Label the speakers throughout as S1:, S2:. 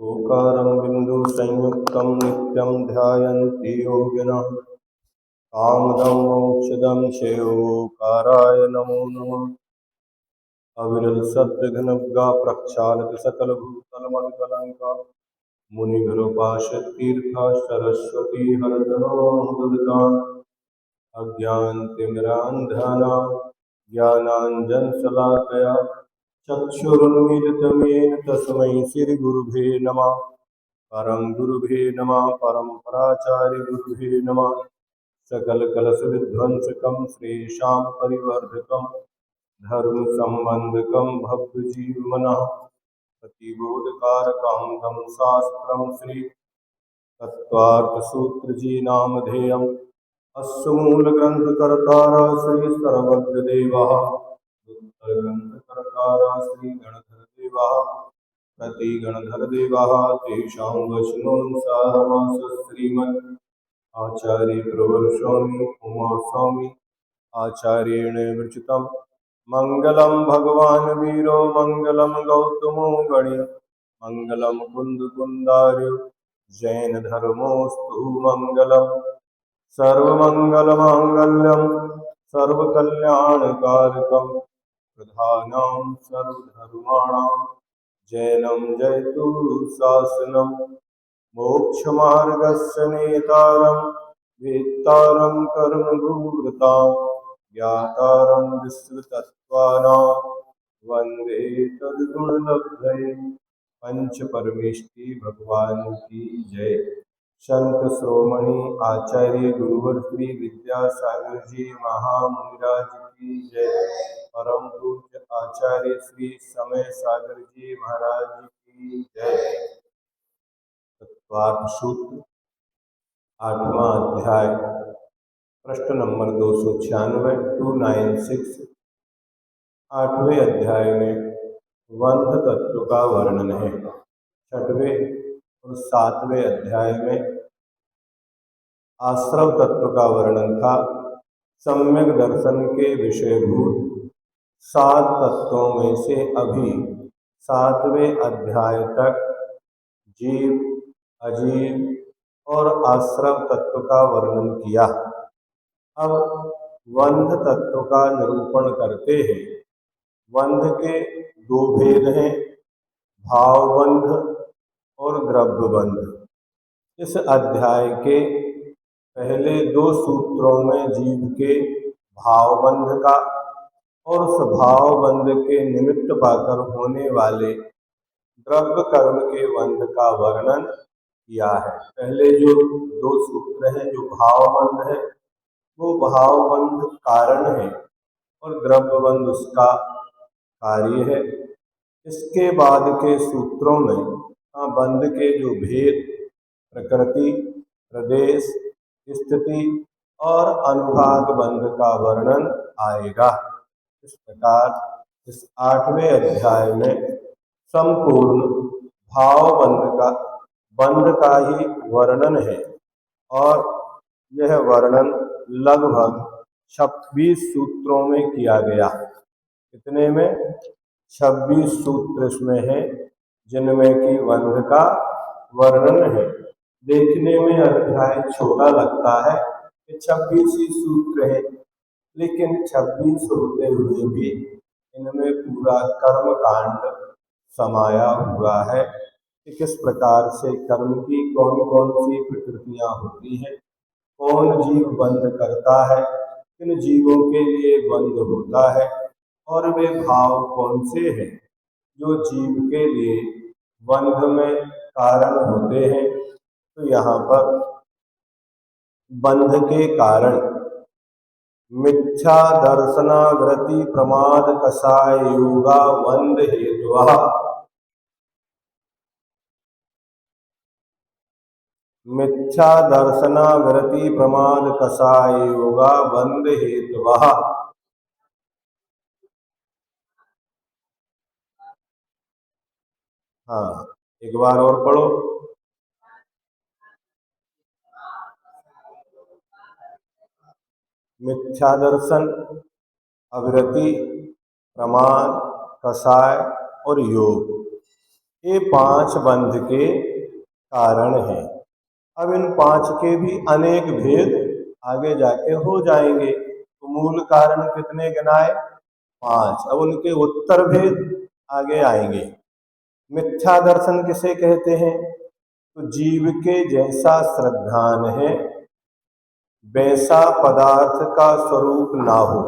S1: ओकारं बिन्दुसंयुक्तं नित्यं ध्यायन्ति योगिनः कामदं मोक्षदं श्रेयोकाराय नमो नमः। अविरलसद्विघ्नव्या प्रक्षालति सकलभूतलमविकलङ्का मुनिभृपाशतीर्था सरस्वती हरतनो दुरितान् अज्ञानतिमिरान्धना ज्ञानाञ्जनशलाकया चक्षुरुन्मीलितं तस्मै श्रीगुरुभे नमः। परं गुरुभे नमः परम्पराचार्यगुरुभे नमः। सकलकलशविध्वंसकं श्रीशां परिवर्धकं धर्मसम्बन्धकं भव्यजीवमनः प्रतिबोधकारकं तं शास्त्रं श्रीतत्त्वार्थसूत्रजी नामधेयम् अस्य मूलग्रन्थकर्तारः श्रीसर्वज्ञदेवः उत्तरग्रन्थकर्तारः श्रीगणधरदेवः प्रतिगणधरदेवः तेषां वचनोऽनुसारमास श्रीमद् आचार्यप्रवर्षोमि उमास्वामी आचार्येण विरचितं मङ्गलं भगवान् वीरो मङ्गलं गौतमो गणि मङ्गलं कुन्दकुन्दार्यो जैनधर्मोऽस्तु मङ्गलम् सर्वमङ्गलमाङ्गल्यं सर्वकल्याणकारकं प्रधानं सर्वधर्माणां जैनं जयतु शासनं मोक्षमार्गस्य नेतारं वेत्तारं कर्मभूरतां ज्ञातारं विश्वतत्त्वानां वन्दे तद्गुणलब्धये। पंचपरमेष्टि भगवान की जय। संत श्रोमणी आचार्य गुरुवर श्री विद्यासागर जी महामुनिराज की जय। परम पूज्य आचार्य श्री समय सागर जी महाराज की जय। तत्वार्थ सूत्र 8वां अध्याय प्रश्न नंबर 296 296। 8वें अध्याय में बंध तत्व का वर्णन है। 6वें और 7वें अध्याय में आश्रव तत्व का वर्णन था। सम्यक दर्शन के विषयभूत 7 तत्वों में से अभी 7वें अध्याय तक जीव, अजीव और आश्रव तत्व का वर्णन किया। अब बंध तत्व का निरूपण करते हैं। बंध के 2 भेद हैं, भावबंध और द्रव्यबंध। इस अध्याय के पहले 2 सूत्रों में जीव के भावबंध का और स्वभावबंध के निमित्त पाकर होने वाले द्रव्य कर्म के बंध का वर्णन किया है। पहले जो 2 सूत्र हैं, जो भावबंध है, वो भावबंध कारण है और द्रव्यबंध उसका कार्य है। इसके बाद के सूत्रों में बंध के जो भेद, प्रकृति, प्रदेश, स्थिति और अनुभाग बंध का वर्णन आएगा। इस प्रकार इस 8वें अध्याय में संपूर्ण बंध का ही वर्णन है और यह वर्णन लगभग 26 सूत्रों में किया गया। कितने में? 26 सूत्र इसमें है, जिनमें कि बंध का वर्णन है। देखने में अध्याय छोटा लगता है कि 26 ही सूत्र है, लेकिन 26 होते हुए भी इनमें पूरा कर्म कांड समाया हुआ है कि किस प्रकार से कर्म की कौन कौन सी प्रकृतियां होती हैं, कौन जीव बंध करता है, किन जीवों के लिए बंध होता है और वे भाव कौन से हैं जो जीव के लिए बंध में कारण होते हैं। तो यहाँ पर बंध के कारण मिथ्या दर्शनावृत्ति प्रमाद कषाय योगा बंध हेतुः। मिथ्या दर्शनावृत्ति प्रमाद कषाय योगा बंध हेतुः। हाँ, एक बार और पढ़ो। मिथ्या दर्शन, अवृत्ति, प्रमाद, कषाय और योग, ये 5 बंध के कारण हैं। अब इन 5 के भी अनेक भेद आगे जाके हो जाएंगे। तो मूल कारण कितने गिनाए? 5। अब उनके उत्तर भेद आगे आएंगे। मिथ्या दर्शन किसे कहते हैं? तो जीव के जैसा श्रद्धान है वैसा पदार्थ का स्वरूप ना हो,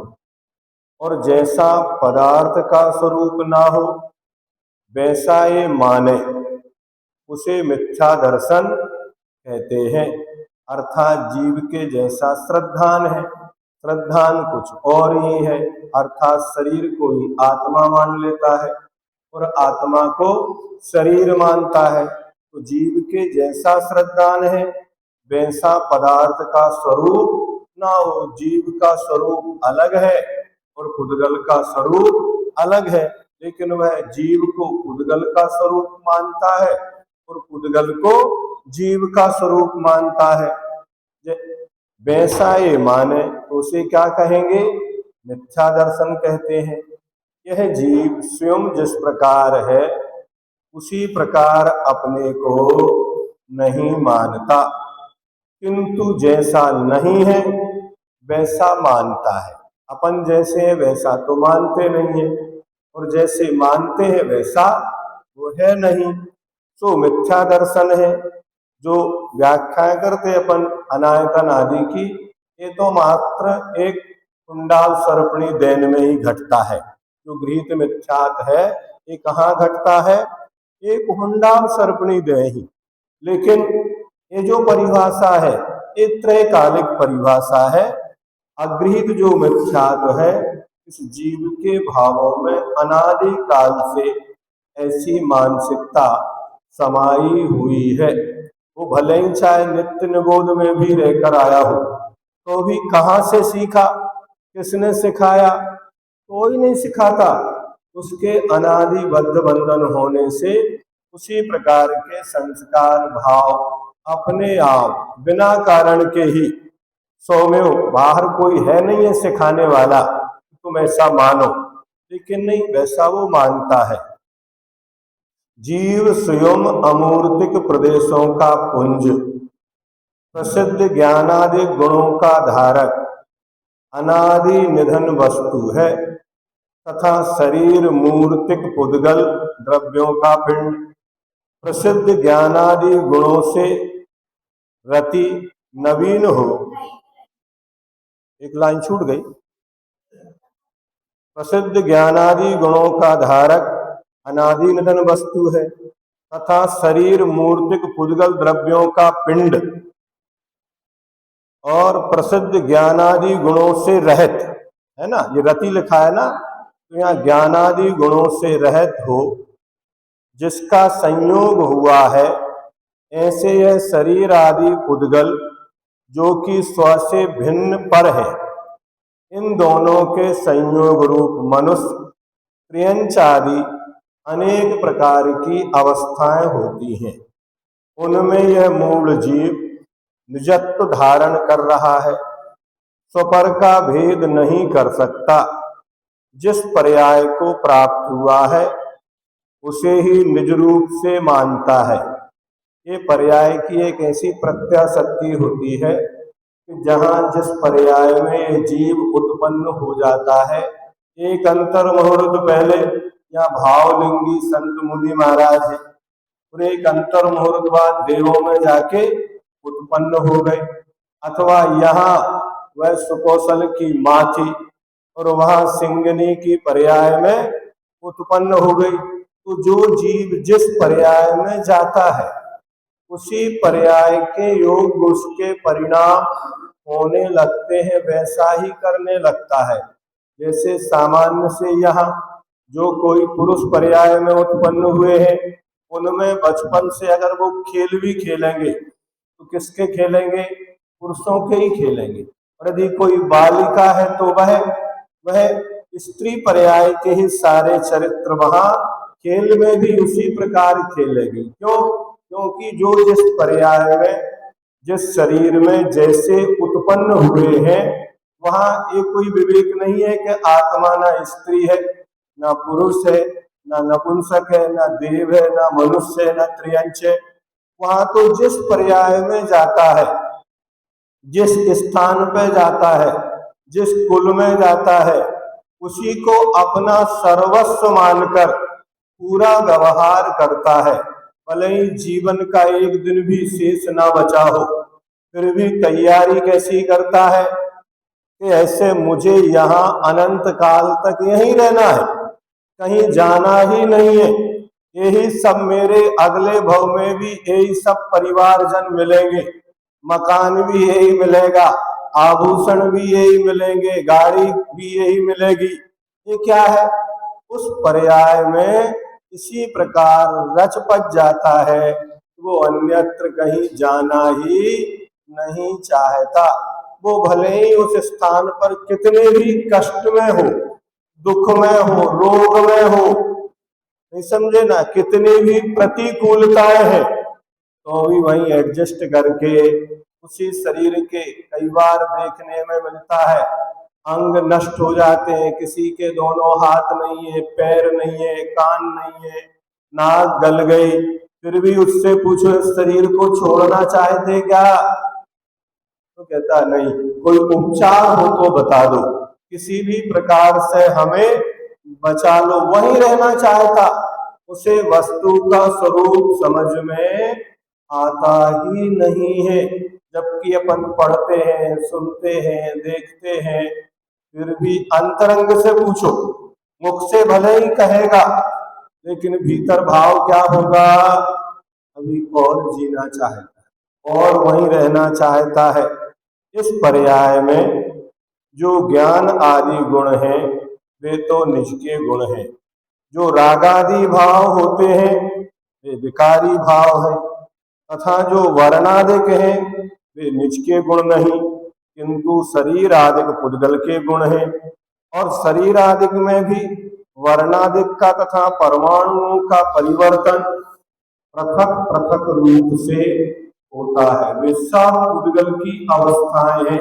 S1: और जैसा पदार्थ का स्वरूप ना हो वैसा ये माने, उसे मिथ्या दर्शन कहते हैं। अर्थात जीव के जैसा श्रद्धान है, श्रद्धान कुछ और ही है, अर्थात शरीर को ही आत्मा मान लेता है और आत्मा को शरीर मानता है। तो जीव के जैसा श्रद्धान है वैसा पदार्थ का स्वरूप ना हो। जीव का स्वरूप अलग है और पुद्गल का स्वरूप अलग है, लेकिन वह जीव को पुद्गल का स्वरूप मानता है और पुद्गल को जीव का स्वरूप मानता है। वैसा ये माने तो उसे क्या कहेंगे? मिथ्या दर्शन कहते हैं। यह जीव स्वयं जिस प्रकार है उसी प्रकार अपने को नहीं मानता, किंतु जैसा नहीं है वैसा मानता है। अपन जैसे है वैसा तो मानते नहीं है, और जैसे मानते हैं वैसा वो है नहीं। तो मिथ्या दर्शन है। जो व्याख्या करते अपन अनायतन आदि की, ये तो मात्र एक कुंडाल सर्पणी देन में ही घटता है। जो गृहीत मिथ्यात है ये कहाँ घटता है? एक कुंडाल सर्पणी दे ही। लेकिन ये जो परिभाषा है ये त्रैकालिक परिभाषा है। अगृहित जो मिथ्यात्व है इस जीव के भावों में अनादि काल से ऐसी मानसिकता समाई हुई है। वो भले ही चाहे नित्य निबोध में भी रहकर आया हो, तो भी कहाँ से सीखा, किसने सिखाया? कोई नहीं सिखाता। उसके अनादिबद्ध बंधन होने से उसी प्रकार के संस्कार भाव अपने आप बिना कारण के ही सौम्यो, बाहर कोई है नहीं है सिखाने वाला तुम ऐसा मानो, लेकिन नहीं, वैसा वो मानता है। जीव स्वयं अमूर्तिक प्रदेशों का पुंज, प्रसिद्ध ज्ञानादि गुणों का धारक, अनादि निधन वस्तु है तथा शरीर मूर्तिक पुद्गल द्रव्यों का पिंड, प्रसिद्ध ज्ञानादि गुणों से रति नवीन हो। एक लाइन छूट गई। प्रसिद्ध ज्ञानादि गुणों का धारक अनादि निधन वस्तु है तथा शरीर मूर्तिक पुद्गल द्रव्यों का पिंड और प्रसिद्ध ज्ञानादि गुणों से रहित है ना, ये रति लिखा है ना, तो यहाँ ज्ञानादि गुणों से रहित हो जिसका संयोग हुआ है, ऐसे यह शरीर आदि पुद्गल जो कि स्व से भिन्न पर है, इन दोनों के संयोग रूप मनुष्य त्रियंच आदि अनेक प्रकार की अवस्थाएं होती हैं। उनमें यह मूल जीव निजत्व धारण कर रहा है, स्वपर का भेद नहीं कर सकता। जिस पर्याय को प्राप्त हुआ है उसे ही निज रूप से मानता है। ये पर्याय की एक ऐसी प्रत्याशक्ति होती है कि जहाँ जिस पर्याय में जीव उत्पन्न हो जाता है, एक अंतर मुहूर्त पहले यहाँ भावलिंगी संत मुनि महाराज है, और एक अंतर मुहूर्त बाद देवों में जाके उत्पन्न हो गए, अथवा यहाँ वह सुकौशल की माँ थी और वहां सिंगनी की पर्याय में उत्पन्न हो गई। तो जो जीव जिस पर्याय में जाता है उसी पर्याय के योग उसके परिणाम होने लगते हैं, वैसा ही करने लगता है। जैसे सामान्य से यहाँ जो कोई पुरुष पर्याय में उत्पन्न हुए हैं, उनमें बचपन से अगर वो खेल भी खेलेंगे तो किसके खेलेंगे? पुरुषों के ही खेलेंगे। और यदि कोई बालिका है तो वह स्त्री पर्याय के ही सारे चरित्र वहां खेल में भी उसी प्रकार खेलेगी। क्यों? क्योंकि जो जिस पर्याय में जिस शरीर में जैसे उत्पन्न हुए हैं वहां एक कोई विवेक नहीं है कि आत्मा ना स्त्री है ना पुरुष है, ना नपुंसक है, ना देव है, ना मनुष्य है, ना त्रियंच है। वहां तो जिस पर्याय में जाता है, जिस स्थान पे जाता है, जिस कुल में जाता है, उसी को अपना सर्वस्व मानकर पूरा व्यवहार करता है। भले ही जीवन का एक दिन भी शेष ना बचा हो, फिर भी तैयारी कैसी करता है कि ऐसे मुझे यहाँ अनंत काल तक यहीं रहना है, कहीं जाना ही नहीं है। यही सब मेरे अगले भव में भी यही सब परिवारजन मिलेंगे, मकान भी यही मिलेगा, आभूषण भी यही मिलेंगे, गाड़ी भी यही मिलेगी। ये क्या है? उस पर्याय में इसी प्रकार रच पच जाता है, वो अन्यत्र कहीं जाना ही नहीं चाहता। वो भले ही उस स्थान पर कितने भी कष्ट में हो, दुख में हो, रोग में हो, नहीं समझे ना, कितनी भी प्रतिकूलताएं हैं, तो भी वहीं एडजस्ट करके उसी शरीर के, कई बार देखने में मिलता है अंग नष्ट हो जाते हैं, किसी के दोनों हाथ नहीं है, पैर नहीं है, कान नहीं है, नाक गल गई, फिर भी उससे पूछो शरीर को छोड़ना चाहते क्या? तो कहता नहीं, कोई उपचार हो तो बता दो, किसी भी प्रकार से हमें बचा लो। वहीं रहना चाहता, उसे वस्तु का स्वरूप समझ में आता ही नहीं है। जबकि अपन पढ़ते हैं, सुनते हैं, देखते हैं, फिर भी अंतरंग से पूछो, मुख से भले ही कहेगा, लेकिन भीतर भाव क्या होगा? अभी और जीना चाहता है और वहीं रहना चाहता है। इस पर्याय में जो ज्ञान आदि गुण हैं, वे तो निज के गुण हैं। जो रागादि भाव होते हैं, वे विकारी भाव हैं, तथा जो वर्णादिक हैं, वे निज के गुण नहीं, किंतु शरीर आदिक पुद्गल के गुण हैं। और शरीर आदिक में भी वर्णादिक का तथा परमाणुओं का परिवर्तन पृथक पृथक रूप से होता है। वे सब पुद्गल की अवस्थाएं हैं।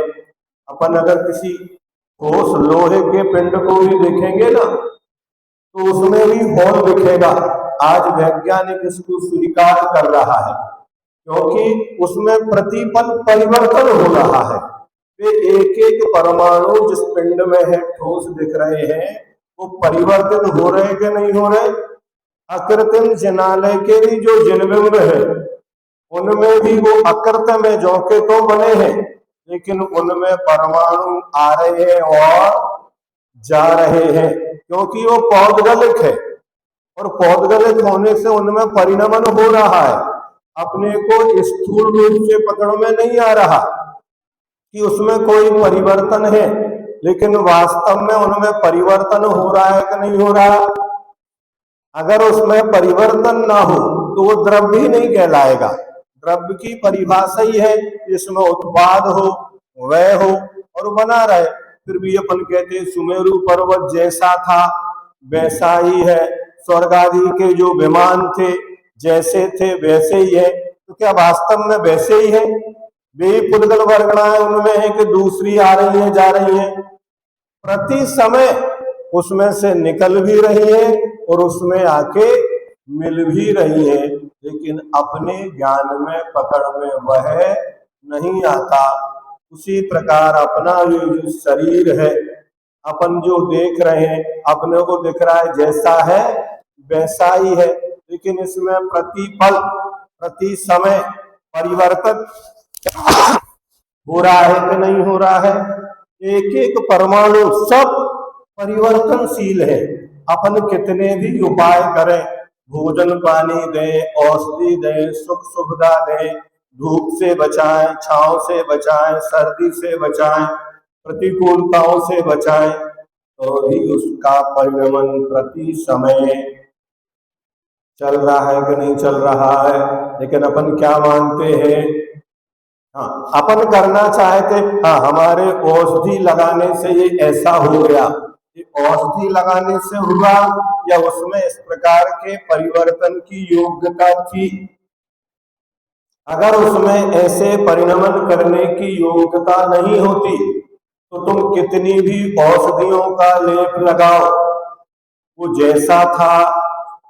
S1: अपन अगर किसी ठोस लोहे के पिंड को भी देखेंगे ना, तो उसमें भी होल दिखेगा। आज वैज्ञानिक इसको स्वीकार कर रहा है, क्योंकि उसमें प्रतिपल परिवर्तन हो रहा है। वे एक एक परमाणु जिस पिंड में है, ठोस दिख रहे हैं, वो परिवर्तित हो रहे कि नहीं हो रहे? अकृत्रिम जिनालय के भी जो जिनबिंब है, उनमें भी वो अकृत में जौके तो बने हैं, लेकिन उनमें परमाणु आ रहे हैं और जा रहे हैं, क्योंकि वो पौद्गलिक है। और पौद्गलिक होने से उनमें परिणमन हो रहा है। अपने को स्थूल रूप से पकड़ में नहीं आ रहा कि उसमें कोई परिवर्तन है, लेकिन वास्तव में उनमें परिवर्तन हो रहा है कि नहीं हो रहा? अगर उसमें परिवर्तन ना हो तो वो द्रव्य ही नहीं कहलाएगा। द्रव्य की परिभाषा ही है इसमें उत्पाद हो, वह हो और बना रहे। फिर भी अपन कहते सुमेरु पर्वत जैसा था वैसा ही है, स्वर्ग आदि के जो विमान थे जैसे थे वैसे ही है। तो क्या वास्तव में वैसे ही है? वे पुद्गल वर्गणाएं उनमें है कि दूसरी आ रही है, जा रही है? प्रति समय उसमें से निकल भी रही है और उसमें आके मिल भी रही है, लेकिन अपने ज्ञान में पकड़ में वह नहीं आता। उसी प्रकार अपना जो शरीर है, अपन जो देख रहे हैं, अपने को दिख रहा है जैसा है वैसा ही है, लेकिन इसमें प्रतिपल प्रति समय परिवर्तन हो रहा है कि नहीं हो रहा है? एक एक परमाणु सब परिवर्तनशील है। अपन कितने भी उपाय करें, भोजन पानी दें, औषधि दें, सुख सुविधा दें, धूप से बचाएं, छांव से बचाएं, सर्दी से बचाएं, प्रतिकूलताओं से बचाएं, तो भी उसका परिणमन प्रति समय चल रहा है कि नहीं चल रहा है। लेकिन अपन क्या मानते हैं? हाँ, अपन करना चाहते, हाँ हमारे औषधि लगाने से ये ऐसा हो गया, ये औषधि लगाने से हुआ या उसमें इस प्रकार के परिवर्तन की योग्यता थी? अगर उसमें ऐसे परिणमन करने की योग्यता नहीं होती तो तुम कितनी भी औषधियों का लेप लगाओ, वो जैसा था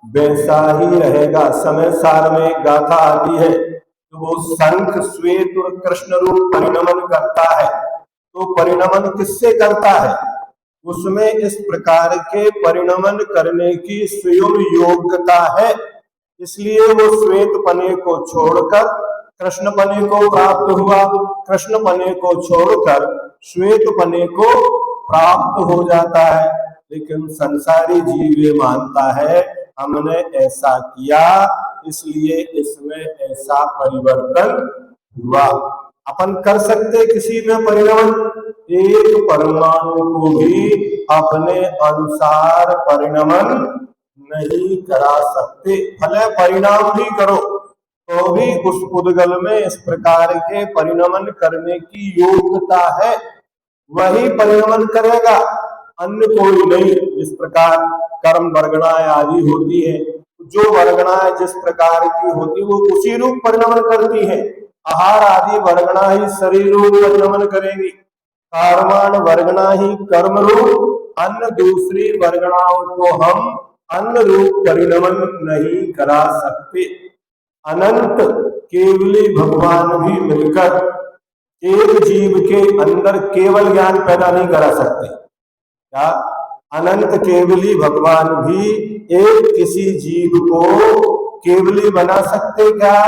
S1: वैसा ही रहेगा। समय सार में एक गाथा आती है, तो वो शंख श्वेत और कृष्ण रूप परिणमन करता है। तो परिणमन किससे करता है? उसमें इस प्रकार के परिणमन करने की स्वयं योग्यता है, इसलिए वो श्वेत पने को छोड़कर कृष्ण पने को प्राप्त हुआ, कृष्ण पने को छोड़कर श्वेत पने को प्राप्त हो जाता है। लेकिन संसारी जीव ये मानता है हमने ऐसा किया इसलिए इसमें ऐसा परिवर्तन हुआ। अपन कर सकते किसी में परिणमन, एक परमाणु को भी अपने अनुसार परिणमन नहीं करा सकते। भले परिणाम भी करो तो भी उस पुद्गल में इस प्रकार के परिणमन करने की योग्यता है, वही परिणमन करेगा, अन्य कोई नहीं। इस प्रकार कर्म वर्गणाएं आदि होती है, जो वर्गणाएं जिस प्रकार की होती वो उसी रूप परिणमन करती है। आहार आदि वर्गणा ही शरीर रूप परिणमन करेंगी, कर्माण वर्गणा ही कर्म रूप, अन्य दूसरी वर्गणाओं को हम अन्य रूप परिणमन नहीं करा सकते। अनंत केवली भगवान भी मिलकर एक जीव के अंदर केवल ज्ञान पैदा नहीं करा सकते। क्या अनंत केवली भगवान भी एक किसी जीव को केवली बना सकते? क्या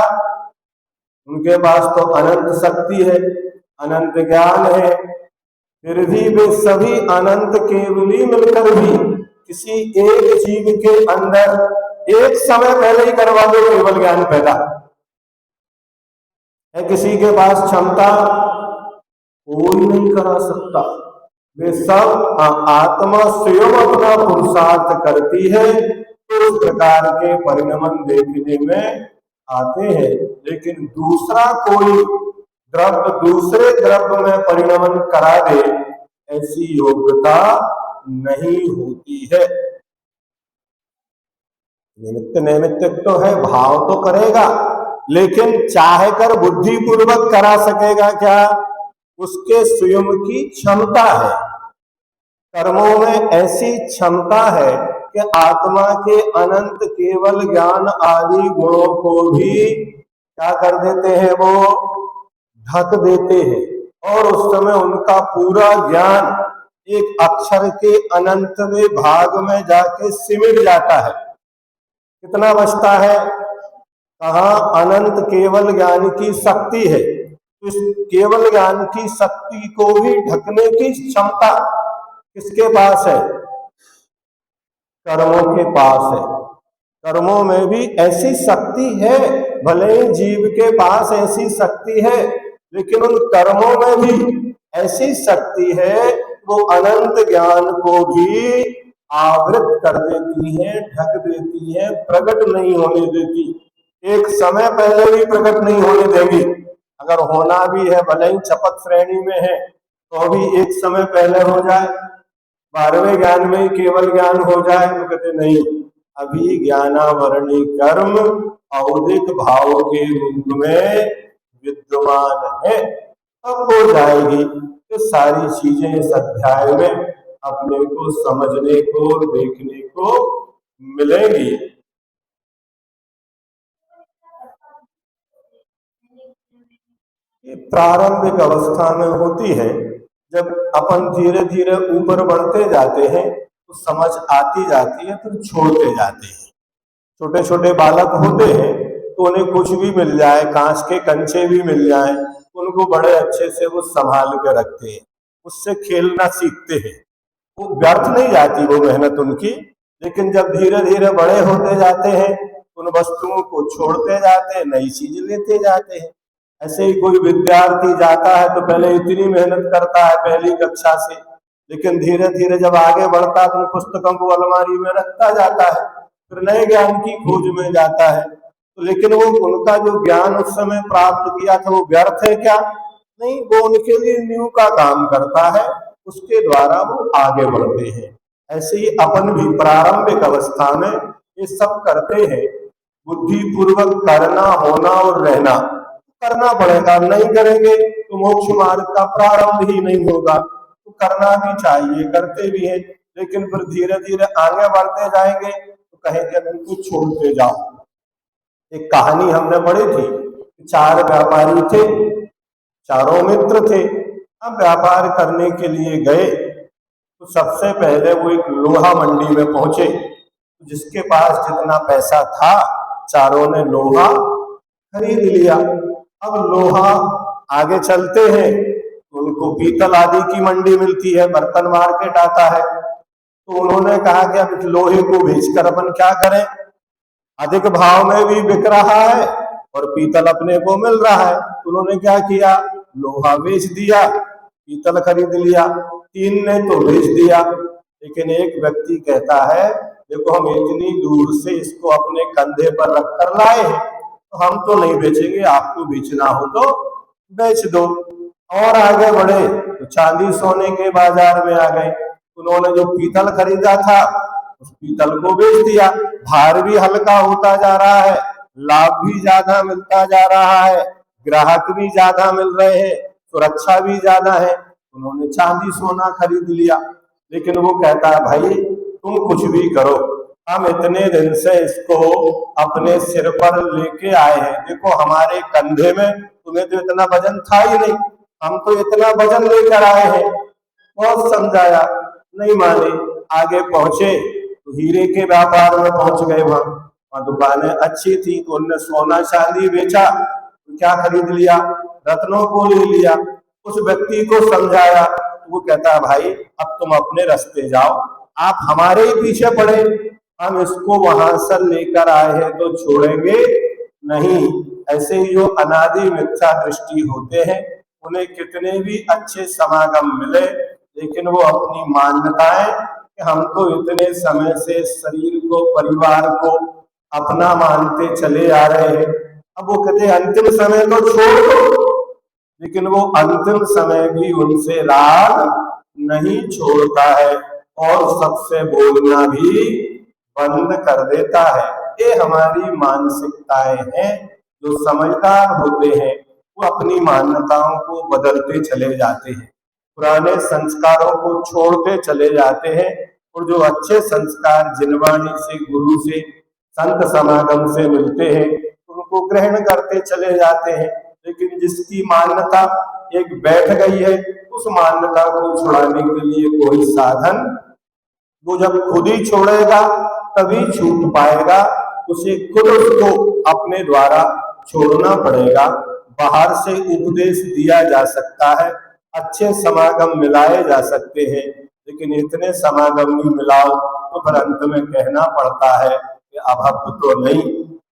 S1: उनके पास तो अनंत शक्ति है, अनंत ज्ञान है, फिर भी वे सभी अनंत केवली मिलकर भी किसी एक जीव के अंदर एक समय पहले ही करवा दो केवल ज्ञान पैदा है। किसी के पास क्षमता कोई नहीं करा सकता। वे सब आत्मा स्वयं अपना पुरुषार्थ करती है तो उस प्रकार के परिणमन देखने में आते हैं। लेकिन दूसरा कोई द्रव्य दूसरे द्रव्य में परिणमन करा दे ऐसी योग्यता नहीं होती है। निमित्त नैमित्तिक तो है, भाव तो करेगा, लेकिन चाह कर बुद्धि पूर्वक करा सकेगा क्या? उसके स्वयं की क्षमता है। कर्मों में ऐसी क्षमता है कि आत्मा के अनंत केवल ज्ञान आदि गुणों को भी क्या कर देते हैं, वो ढक देते हैं, और उस समय उनका पूरा ज्ञान एक अक्षर के अनंतवें भाग में जाके सिमट जाता है। कितना बचता है? कहा अनंत केवल ज्ञान की शक्ति है। इस केवल ज्ञान की शक्ति को भी ढकने की क्षमता किसके पास है? कर्मों के पास है। कर्मों में भी ऐसी शक्ति है, भले ही जीव के पास ऐसी शक्ति है, लेकिन उन कर्मों में भी ऐसी शक्ति है वो अनंत ज्ञान को भी आवृत कर देती है, ढक देती है, प्रकट नहीं होने देती। एक समय पहले भी प्रकट नहीं होने देगी। अगर होना भी है, भले ही चपत श्रेणी में है, तो भी एक समय पहले हो जाए, 12वें ज्ञान में ही केवल ज्ञान हो जाए, तो कहते नहीं, अभी ज्ञानावरणी कर्म औदिक भाव के रूप में विद्यमान है, अब हो जाएगी। तो सारी चीजें इस अध्याय में अपने को समझने को, देखने को मिलेगी। ये प्रारंभिक अवस्था में होती है। जब अपन धीरे धीरे ऊपर बढ़ते जाते हैं तो समझ आती जाती है, फिर छोड़ते जाते हैं। छोटे छोटे बालक होते हैं तो उन्हें कुछ भी मिल जाए, कांच के कंचे भी मिल जाए, उनको बड़े अच्छे से वो संभाल के रखते हैं, उससे खेलना सीखते हैं। वो व्यर्थ नहीं जाती वो मेहनत उनकी। लेकिन जब धीरे धीरे बड़े होते जाते हैं, उन वस्तुओं को छोड़ते जाते हैं, नई चीज लेते जाते हैं। ऐसे ही कोई विद्यार्थी जाता है तो पहले इतनी मेहनत करता है पहली कक्षा से, लेकिन धीरे धीरे जब आगे बढ़ता है तो उन पुस्तकों को अलमारी में रखता जाता है, फिर नए ज्ञान की खोज में जाता है। तो लेकिन वो उनका जो ज्ञान उस समय प्राप्त किया था वो व्यर्थ है क्या? नहीं, वो उनके लिए न्यू का काम करता है, उसके द्वारा वो आगे बढ़ते हैं। ऐसे ही अपन भी प्रारंभिक अवस्था में ये सब करते हैं। बुद्धि पूर्वक करना, होना और रहना करना पड़ेगा, नहीं करेंगे तो मोक्ष मार्ग का प्रारंभ ही नहीं होगा। तो करना भी चाहिए, करते भी हैं, लेकिन फिर धीरे धीरे आगे बढ़ते जाएंगे तो कहे कि अब इनको छोड़ते जाओ। एक कहानी हमने पढ़ी थी, 4 व्यापारी थे, चारों मित्र थे। अब व्यापार करने के लिए गए तो सबसे पहले वो एक लोहा मंडी में पहुंचे। जिसके पास जितना पैसा था चारों ने लोहा खरीद लिया। अब लोहा आगे चलते हैं तो उनको पीतल आदि की मंडी मिलती है, बर्तन मार्केट आता है। तो उन्होंने कहा कि अब इस लोहे को बेचकर अपन क्या करें, अधिक भाव में भी बिक रहा है और पीतल अपने को मिल रहा है। उन्होंने क्या किया, लोहा बेच दिया, पीतल खरीद लिया। 3 ने तो बेच दिया, लेकिन एक व्यक्ति कहता है देखो हम इतनी दूर से इसको अपने कंधे पर रख कर लाए हैं, तो हम तो नहीं बेचेंगे, आपको बेचना हो तो बेच दो। और आगे बढ़े तो चांदी सोने के बाजार में आ गए। उन्होंने जो पीतल खरीदा था उस पीतल को बेच दिया। भार भी हल्का होता जा रहा है, लाभ भी ज्यादा मिलता जा रहा है, ग्राहक भी ज्यादा मिल रहे हैं, सुरक्षा भी ज्यादा है। उन्होंने चांदी सोना खरीद लिया। लेकिन वो कहता है भाई तुम कुछ भी करो, हम इतने दिन से इसको अपने सिर पर लेके आए हैं, देखो हमारे कंधे में, तुम्हें तो इतना वजन था ही नहीं, हम तो इतना वजन लेकर आए हैं। बहुत समझाया, नहीं माने। आगे पहुंचे तो हीरे के व्यापार में पहुंच गए। वहां दुकानें अच्छी थी तो उनने सोना चांदी बेचा, तो क्या खरीद लिया, रत्नों को ले लिया। उस व्यक्ति को समझाया तो वो कहता है भाई अब तुम अपने रास्ते जाओ, आप हमारे ही पीछे पड़े, हम इसको वहां से लेकर आए हैं तो छोड़ेंगे नहीं। ऐसे ही जो अनादि मिथ्या दृष्टि होते हैं उन्हें कितने भी अच्छे समागम मिले, लेकिन वो अपनी मान्यताएं कि हम तो इतने समय से शरीर को, परिवार को अपना मानते चले आ रहे हैं, अब वो कहते अंतिम समय तो छोड़ दो, लेकिन वो अंतिम समय भी उनसे राग नहीं छोड़ता है और सबसे बोलना भी बंद कर देता है। ये हमारी मानसिकताएं हैं। जो समझदार होते हैं वो अपनी मान्यताओं को बदलते चले जाते हैं, पुराने संस्कारों को छोड़ते चले जाते हैं, और जो अच्छे संस्कार जिनवाणी से, गुरु से, संत समागम से मिलते हैं उनको ग्रहण करते चले जाते हैं। लेकिन जिसकी मान्यता एक बैठ गई है उस मान्यता को छुड़ाने के लिए कोई साधन, वो जब खुद ही छोड़ेगा तभी छूट पाएगा। उसे खुद उसको अपने द्वारा छोड़ना पड़ेगा। बाहर से उपदेश दिया जा सकता है, अच्छे समागम मिलाए जा सकते हैं, लेकिन इतने समागम भी मिलाओ तो फिर अंत में कहना पड़ता है कि अभक्त तो नहीं,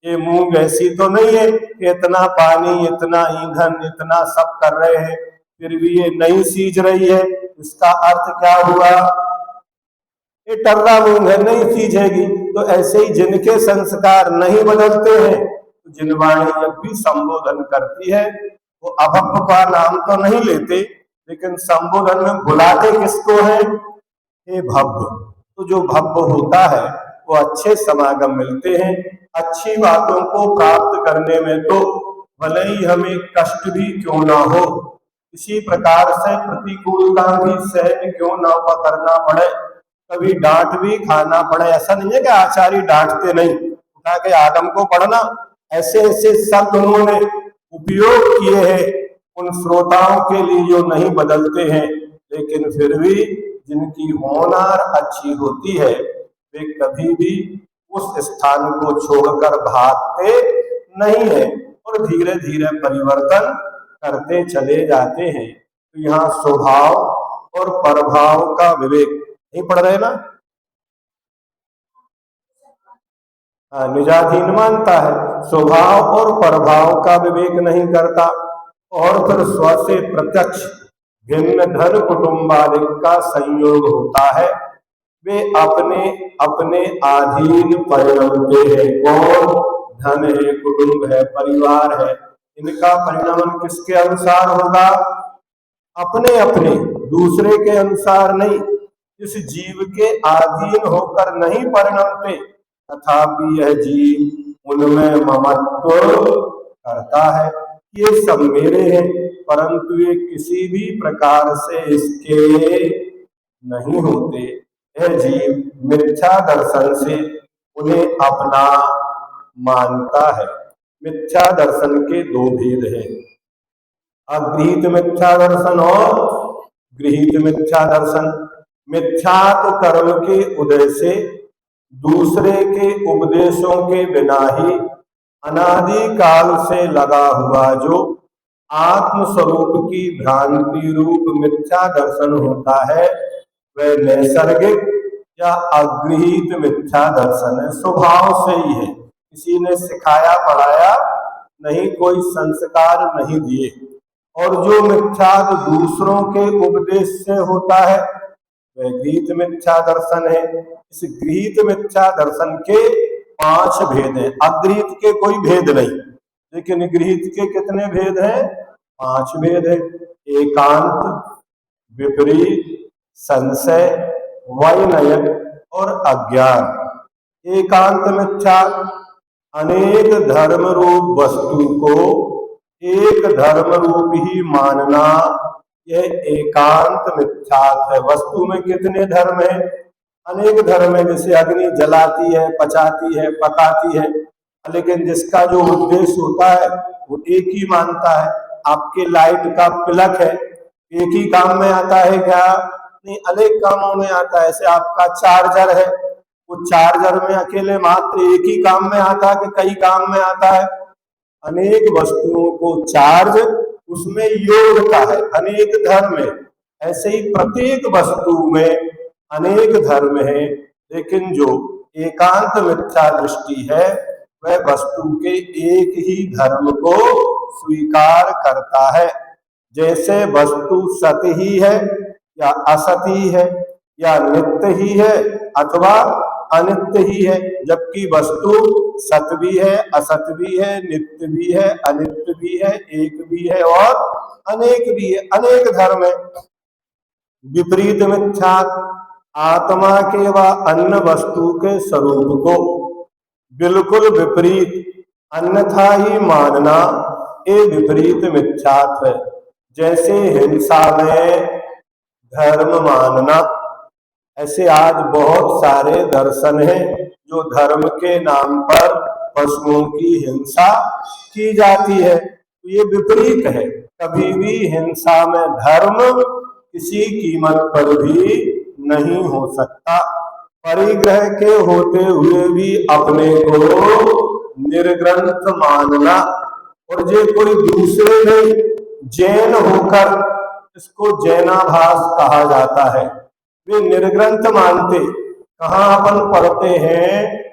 S1: ये मूंग ऐसी तो नहीं है कि इतना पानी, इतना ईंधन, इतना सब कर रहे हैं फिर भी ये नहीं सीज रही है। इसका अर्थ क्या हुआ, ये टर्रा मूंग है, नहीं सीझेगी। तो ऐसे ही जिनके संस्कार नहीं बदलते हैं, तो जिनवाणी जब भी संबोधन करती है वो अभक्त का नाम तो नहीं लेते, लेकिन संबोधन में बुलाते किसको है, हे भव्य। तो जो भव्य होता है वो अच्छे समागम मिलते हैं। अच्छी बातों को प्राप्त करने में तो भले ही हमें कष्ट भी क्यों ना हो, किसी प्रकार से प्रतिकूलता भी सहन क्यों ना करना पड़े, कभी डांट भी खाना पड़े। ऐसा नहीं है कि आचार्य डांटते नहीं, उठा के आगम को पढ़ना, ऐसे ऐसे शब्द उन्होंने उपयोग किए हैं उन श्रोताओं के लिए जो नहीं बदलते हैं, लेकिन फिर भी जिनकी होनार अच्छी होती है वे कभी भी उस स्थान को छोड़कर भागते नहीं है और धीरे धीरे परिवर्तन करते चले जाते हैं। तो यहाँ स्वभाव और प्रभाव का विवेक नहीं पढ़ रहे ना, निजाधीन मानता है, स्वभाव और प्रभाव का विवेक नहीं करता, और फिर स्व से प्रत्यक्ष भिन्न धन कुटुंबादिक का संयोग होता है। वे अपने अपने अधीन परिणमते हैं। कौन, धन है, कुटुंब है, परिवार है, इनका परिणाम किसके अनुसार होगा, अपने अपने, दूसरे के अनुसार नहीं। इस जीव के अधीन होकर नहीं परिणमते, तथापि यह जीव उनमें ममत्व करता है, ये सब मेरे हैं, परंतु ये किसी भी प्रकार से इसके नहीं होते। यह जीव मिथ्या दर्शन से उन्हें अपना मानता है। मिथ्या दर्शन के दो भेद हैं, अगृहीत मिथ्या दर्शन और गृहीत मिथ्या दर्शन। मिथ्यात्व कर्म के उदय से दूसरे के उपदेशों के बिना ही अनादि काल से लगा हुआ जो आत्म स्वरूप की भ्रांति रूप मिथ्या दर्शन होता है वह नैसर्गिक या अगृहीत मिथ्या दर्शन है, स्वभाव से ही है, किसी ने सिखाया पढ़ाया नहीं, कोई संस्कार नहीं दिए। और जो मिथ्या दूसरों के उपदेश से होता है वह गृहीत मिथ्या दर्शन है। इस गृहीत मिथ्या दर्शन के 5 भेद हैं, अगृहीत के कोई भेद नहीं, लेकिन गृहीत के कितने भेद हैं? 5 भेद है। एकांत, विपरीत, संशय, वैनयक और अज्ञान। एकांत मिथ्या, अनेक धर्म रूप वस्तु को एक धर्म रूप ही मानना, यह एकांत मिथ्यात्व है। वस्तु में कितने धर्म है? अनेक धर्म है, जैसे अग्नि जलाती है, पचाती है, पकाती है, लेकिन जिसका जो उद्देश्य होता है वो एक ही मानता है। आपके लाइट का प्लग है, एक ही काम में आता है क्या? नहीं, अनेक कामों में आता है। ऐसे आपका चार्जर है, वो चार्जर में अकेले मात्र एक ही काम में आता है कि कई काम में आता है? अनेक वस्तुओं को चार्ज उसमें योग का है, अनेक धर्म है। ऐसे ही प्रत्येक वस्तु में अनेक धर्म है, लेकिन जो एकांत मिथ्या दृष्टि है वह वस्तु के एक ही धर्म को स्वीकार करता है। जैसे वस्तु सत ही है या असत ही है, या नित्य ही है अथवा अनित्य ही है, जबकि वस्तु सत भी है, असत भी है, नित्य भी है, अनित्य भी है, एक भी है और अनेक भी है, अनेक धर्म है। विपरीत मिथ्या, आत्मा के व अन्य वस्तु के स्वरूप को बिल्कुल विपरीत अन्यथा ही मानना, ये विपरीत मिथ्यात्व है। जैसे हिंसा में धर्म मानना, ऐसे आज बहुत सारे दर्शन हैं जो धर्म के नाम पर पशुओं की हिंसा की जाती है, तो ये विपरीत है। कभी भी हिंसा में धर्म किसी कीमत पर भी नहीं हो सकता। परिग्रह के होते हुए भी अपने को निर्ग्रंथ मानना, और जो कोई दूसरे नहीं, जैन होकर, इसको जैनाभास कहा जाता है, वे निर्ग्रंथ मानते। कहाँ अपन पढ़ते हैं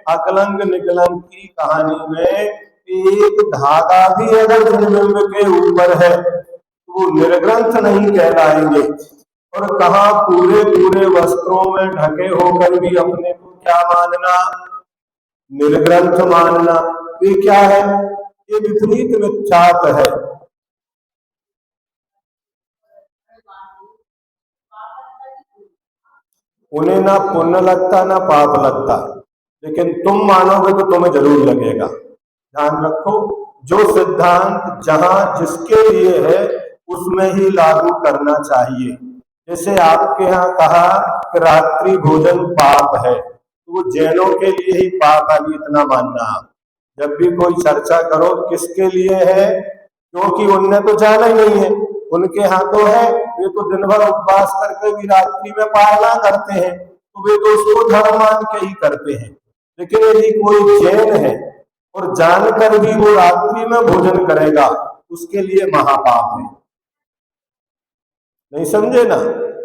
S1: अकलंग निकलंग की कहानी में, एक धागा भी अगर जन्मबिंब के ऊपर है तो वो निर्ग्रंथ नहीं कहलाएंगे। और कहाँ पूरे पूरे वस्त्रों में ढके होकर भी अपने को क्या मानना? निर्ग्रंथ मानना। ये क्या है? ये विपरीत मिथ्यात्व है। उन्हें ना पुण्य लगता ना पाप लगता, लेकिन तुम मानोगे तो तुम्हें जरूर लगेगा। ध्यान रखो, जो सिद्धांत जहां जिसके लिए है उसमें ही लागू करना चाहिए। जैसे आपके यहाँ कहा कि रात्रि भोजन पाप है, तो वो जैनों के लिए ही पाप है, इतना मानना। जब भी कोई चर्चा करो किसके लिए है, क्योंकि उनने तो जाना ही नहीं है, उनके हाथों है, वे तो दिन भर उपवास करके भी रात्रि में पालना करते हैं, तो वे तो उसको धर्म मान के ही करते हैं। लेकिन यदि कोई जैन है और जानकर भी वो रात्रि में भोजन करेगा, उसके लिए महापाप है। नहीं समझे ना?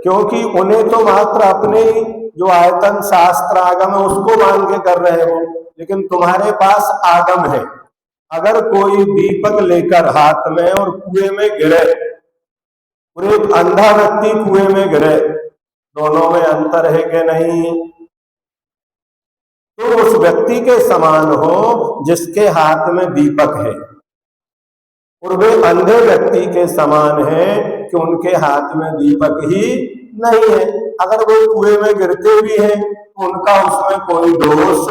S1: क्योंकि उन्हें तो मात्र अपने जो आयतन शास्त्र आगम है उसको मान के कर रहे हो, लेकिन तुम्हारे पास आगम है। अगर कोई दीपक लेकर हाथ में और कुएं में गिरे, और एक अंधा व्यक्ति कुएं में गिरे, दोनों में अंतर है कि नहीं? तो उस व्यक्ति के समान हो जिसके हाथ में दीपक है, और वे अंधे व्यक्ति के समान है कि उनके हाथ में दीपक ही नहीं है। अगर वो कुएं में गिरते भी हैं तो उनका उसमें कोई दोष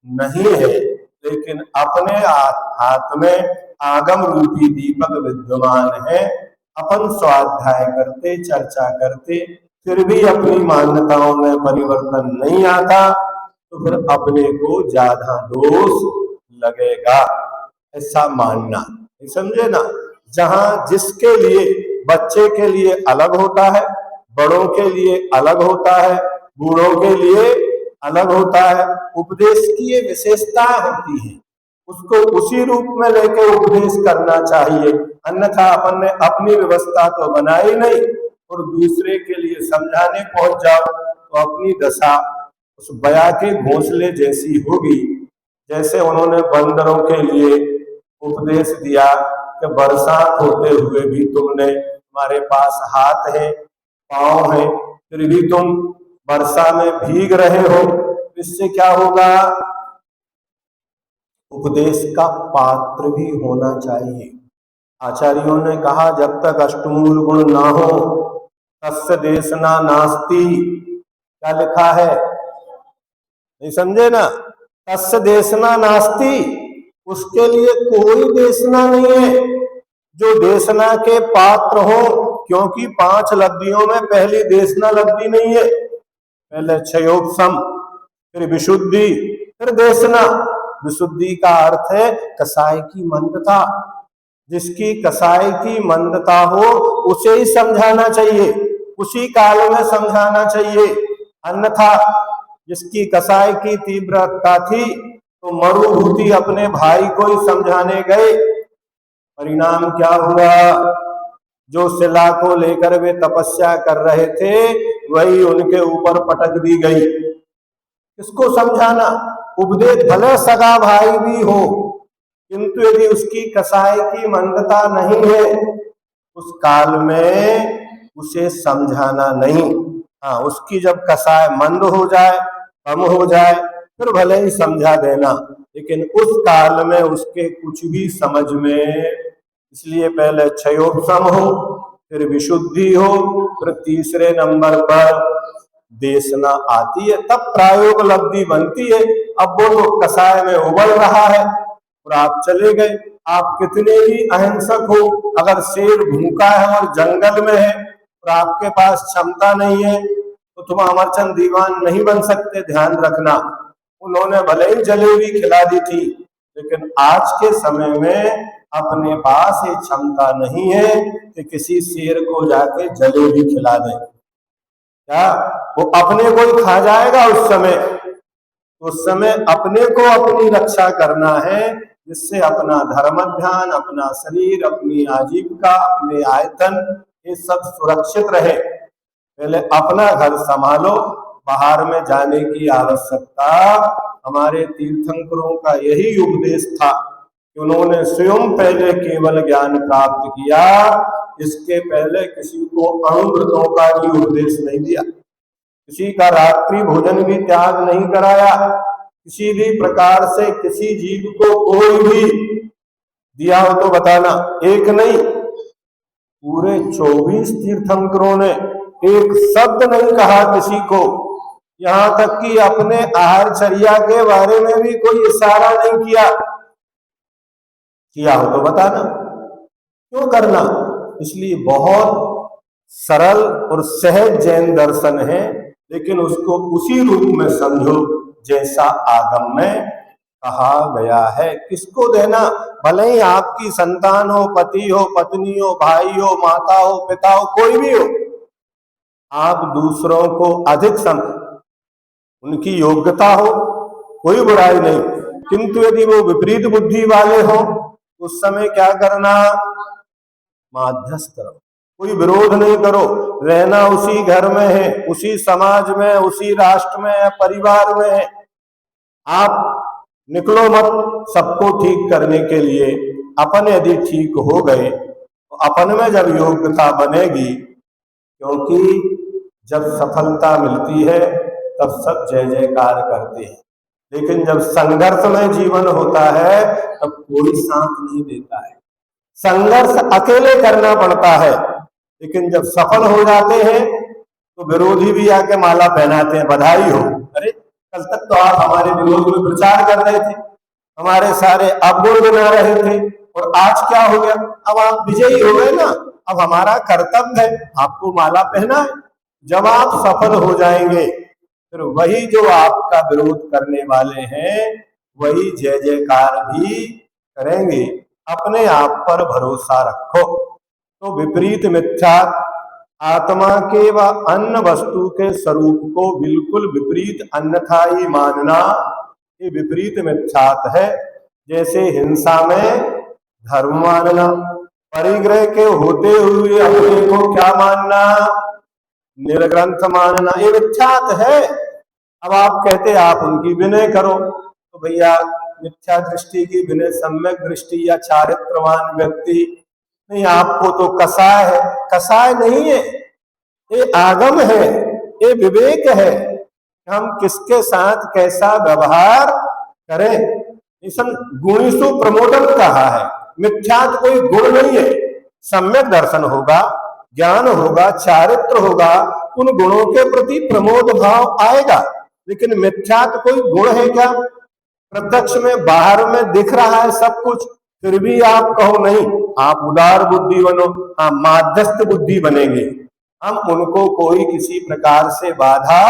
S1: नहीं है, लेकिन अपने हाथ में आगम रूपी दीपक विद्यमान है। अपन स्वाध्याय करते, चर्चा करते, फिर भी अपनी मान्यताओं में परिवर्तन नहीं आता, तो फिर अपने को ज्यादा दोष लगेगा, ऐसा मानना। समझे ना? जहां जिसके लिए, बच्चे के लिए अलग होता है, बड़ों के लिए अलग होता है, बूढ़ों के लिए अलग होता है। उपदेश की ये विशेषताएं होती है, उसको उसी रूप में लेकर उपदेश करना चाहिए। अन्यथा अपन ने अपनी व्यवस्था तो बनाई नहीं और दूसरे के लिए समझाने पहुंच जाओ तो अपनी दशा उस बया के घोंसले जैसी होगी। जैसे उन्होंने बंदरों के लिए उपदेश दिया कि बरसात होते हुए भी तुमने, तुम्हारे पास हाथ है, पांव है, फिर भी तुम वर्षा में भीग रहे हो, इससे क्या होगा? उपदेश का पात्र भी होना चाहिए। आचार्यों ने कहा जब तक अष्टमूल गुण ना हो तस्य देशना नास्ति। क्या लिखा है? नहीं समझे ना? तस्य देशना नास्ति, उसके लिए कोई देशना नहीं है जो देशना के पात्र हो। क्योंकि 5 लब्धियों में पहली देशना लब्धि नहीं है। पहले क्षयोपशम, फिर विशुद्धि, फिर देशना। विशुद्धि का अर्थ है कसाय की मंदता। जिसकी कसाय की मंदता हो उसे ही समझाना चाहिए, उसी काल में समझाना चाहिए। अन्यथा जिसकी कसाय की तीव्रता थी तो मरुभूति अपने भाई को ही समझाने गए, परिणाम क्या हुआ? जो शिला को लेकर वे तपस्या कर रहे थे वही उनके ऊपर पटक दी गई। किसको समझाना? उपदेश भले सगा भाई भी हो, किंतु यदि उसकी कसाई की मंदता नहीं है उस काल में उसे समझाना नहीं। हाँ, उसकी जब कसाय मंद हो जाए, कम हो जाए, फिर भले ही समझा देना, लेकिन उस काल में उसके कुछ भी समझ में। इसलिए पहले क्षयोपशम हो, फिर विशुद्धि हो, फिर तीसरे नंबर पर देशना आती है, तब प्रायोग लब्धि बनती है। अब वो तो कसाय में उबल रहा है और आप चले गए। आप कितने ही अहिंसक हो, अगर शेर भूखा है और जंगल में है और आपके पास क्षमता नहीं है तो तुम अमरचंद दीवान नहीं बन सकते, ध्यान रखना। उन्होंने भले ही जलेबी खिला दी थी, लेकिन आज के समय में अपने पास ये क्षमता नहीं है कि किसी शेर को जाके जलेबी खिला दे। क्या वो अपने को ही खा जाएगा? उस समय अपने को अपनी रक्षा करना है, जिससे अपना धर्म ध्यान, अपना शरीर, अपनी आजीविका, अपने आयतन, ये सब सुरक्षित रहे। पहले अपना घर संभालो, बाहर में जाने की आवश्यकता। हमारे तीर्थंकरों का यही उपदेश था कि उन्होंने स्वयं पहले केवल ज्ञान प्राप्त किया, इसके पहले किसी को अणुव्रतों का भी उपदेश नहीं दिया, किसी का रात्रि भोजन भी त्याग नहीं कराया, किसी भी प्रकार से किसी जीव को कोई भी दिया हो तो बताना। एक नहीं, पूरे 24 तीर्थंकरों ने एक शब्द नहीं कहा किसी को। यहां तक कि अपने आहारचर्या के बारे में भी कोई इशारा नहीं किया हो तो बताना। क्यों करना? इसलिए बहुत सरल और सहज जैन दर्शन है, लेकिन उसको उसी रूप में समझो जैसा आगम में कहा गया है। किसको देना? भले ही आपकी संतान हो, पति हो, पत्नी हो, भाई हो, माता हो, पिता हो, कोई भी हो, आप दूसरों को अधिक उनकी योग्यता हो, कोई बुराई नहीं, किंतु यदि वो विपरीत बुद्धि वाले हो उस समय क्या करना? माध्यस्थ करो, कोई विरोध नहीं करो। रहना उसी घर में है, उसी समाज में, उसी राष्ट्र में है, परिवार में है, आप निकलो मत सबको ठीक करने के लिए। अपन यदि ठीक हो गए तो अपन में जब योग्यता बनेगी, क्योंकि जब सफलता मिलती है तब सब जय जयकार करते हैं, लेकिन जब संघर्ष में जीवन होता है तब कोई साथ नहीं देता है। संघर्ष अकेले करना पड़ता है, लेकिन जब सफल हो जाते हैं तो विरोधी भी आके माला पहनाते हैं, बधाई हो। अरे कल तक तो आप हमारे विरोध में प्रचार कर रहे थे, हमारे सारे अवगुण बना रहे थे, और आज क्या हो गया? अब आप विजयी हो गए ना, अब हमारा कर्तव्य है आपको माला पहना है। जब आप सफल हो जाएंगे फिर वही जो आपका विरोध करने वाले हैं वही जय जयकार भी करेंगे। अपने आप पर भरोसा रखो। तो विपरीत मिथ्या आत्मा के व अन्य वस्तु के स्वरूप को बिल्कुल विपरीत अन्यथा ही मानना, ये विपरीत मिथ्यात है। जैसे हिंसा में धर्म मानना, परिग्रह के होते हुए अपने को क्या मानना, निर्ग्रंथ मानना, ये मिथ्यात है। अब आप कहते आप उनकी विनय करो, तो भैया मिथ्या दृष्टि की विनय सम्यक दृष्टि या चारित्रवान व्यक्ति नहीं, आपको तो कसाय है। कसाय नहीं है, ये आगम है, ये विवेक है, हम किसके साथ कैसा व्यवहार करें। इसन गुणिसु प्रमोदम कहा है, मिथ्यात कोई गुण नहीं है। सम्यक दर्शन होगा, ज्ञान होगा, चारित्र होगा, उन गुणों के प्रति प्रमोद भाव आएगा। लेकिन मिथ्यात कोई गुण है क्या? प्रत्यक्ष में बाहर में दिख रहा है सब कुछ, फिर भी आप कहो नहीं, आप उदार बुद्धि बनो, हाँ माध्यस्थ बुद्धि बनेंगे, हम उनको कोई किसी प्रकार से बाधा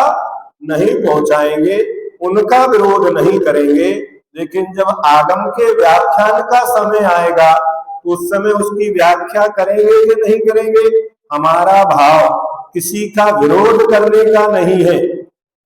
S1: नहीं पहुंचाएंगे, उनका विरोध नहीं करेंगे। लेकिन जब आगम के व्याख्यान का समय आएगा तो उस समय उसकी व्याख्या करेंगे कि नहीं करेंगे। हमारा भाव किसी का विरोध करने का नहीं है,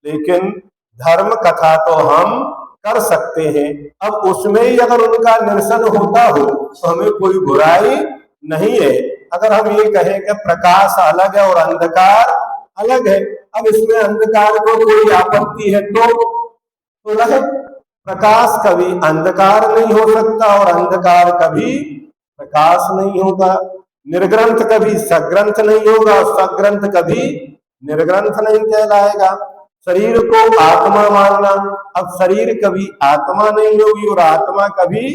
S1: लेकिन धर्म कथा तो हम कर सकते हैं। अब उसमें ही अगर उनका निरसन होता हो तो हमें कोई बुराई नहीं है। अगर हम ये कहें कि प्रकाश अलग है और अंधकार अलग है, अब इसमें अंधकार को कोई आपत्ति है तो रहे। प्रकाश कभी अंधकार नहीं हो सकता और अंधकार कभी प्रकाश नहीं होगा। निर्ग्रंथ कभी सग्रंथ नहीं होगा, सग्रंथ कभी निर्ग्रंथ नहीं कहलाएगा। शरीर को आत्मा मानना, अब शरीर कभी आत्मा नहीं होगी और आत्मा कभी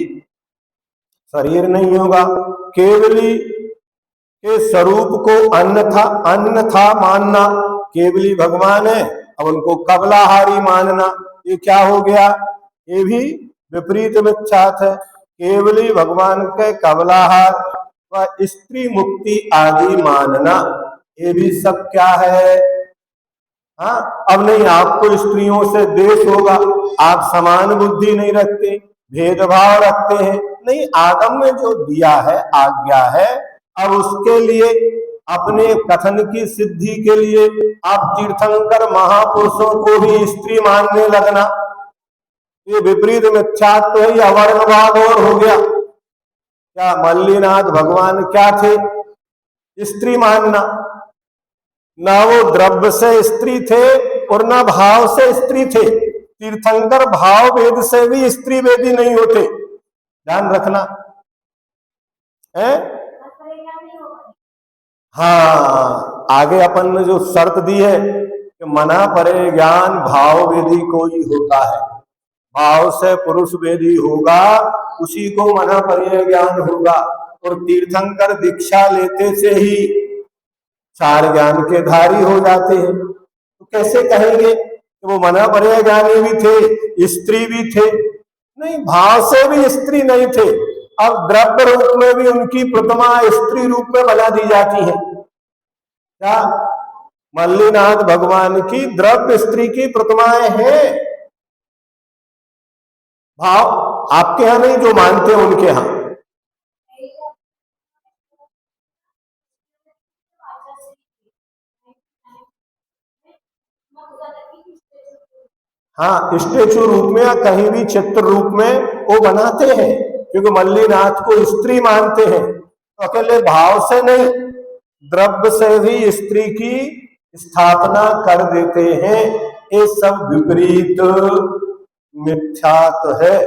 S1: शरीर नहीं होगा। केवली के स्वरूप को अन्यथा मानना, केवली भगवान है अब उनको कबलाहारी मानना, ये क्या हो गया? ये भी विपरीत मिथ्यात है। केवली भगवान के कबलाहार व स्त्री मुक्ति आदि मानना, ये भी सब क्या है? हाँ, अब नहीं आपको स्त्रियों से द्वेष होगा, आप समान बुद्धि नहीं रखते, भेदभाव रखते हैं, नहीं, आगम में जो दिया है आज्ञा है, अब उसके लिए अपने कथन की सिद्धि के लिए आप तीर्थंकर महापुरुषों को भी स्त्री मानने लगना, ये विपरीत मिथ्यात्व है, अवर्णवाद और हो गया। क्या मल्लीनाथ भगवान क्या थे? स्त्री मानना, ना वो द्रव्य से स्त्री थे और ना भाव से स्त्री थे। तीर्थंकर भाव वेद से भी स्त्री वेदी नहीं होते, ध्यान रखना है। हाँ, आगे अपन ने जो शर्त दी है कि मना परे ज्ञान भाव वेदी को ही होता है, भाव से पुरुष वेदी होगा उसी को मना परे ज्ञान होगा। और तीर्थंकर दीक्षा लेते से ही चार ज्ञान के धारी हो जाते हैं, तो कैसे कहेंगे कि वो मना परे ज्ञानी भी थे, स्त्री भी थे? नहीं, भाव से भी स्त्री नहीं थे। अब द्रव्य रूप में भी उनकी प्रतिमा स्त्री रूप में बना दी जाती है। क्या मल्लीनाथ भगवान की द्रव्य स्त्री की प्रतिमाएं हैं? भाव आपके यहां नहीं, जो मानते हैं उनके यहां। हाँ, स्टेचू रूप में या कहीं भी चित्र रूप में वो बनाते हैं, क्योंकि मल्लीनाथ को स्त्री मानते हैं। तो अकेले भाव से नहीं, द्रव्य से भी स्त्री की स्थापना कर देते हैं। ये सब विपरीत मिथ्यात है।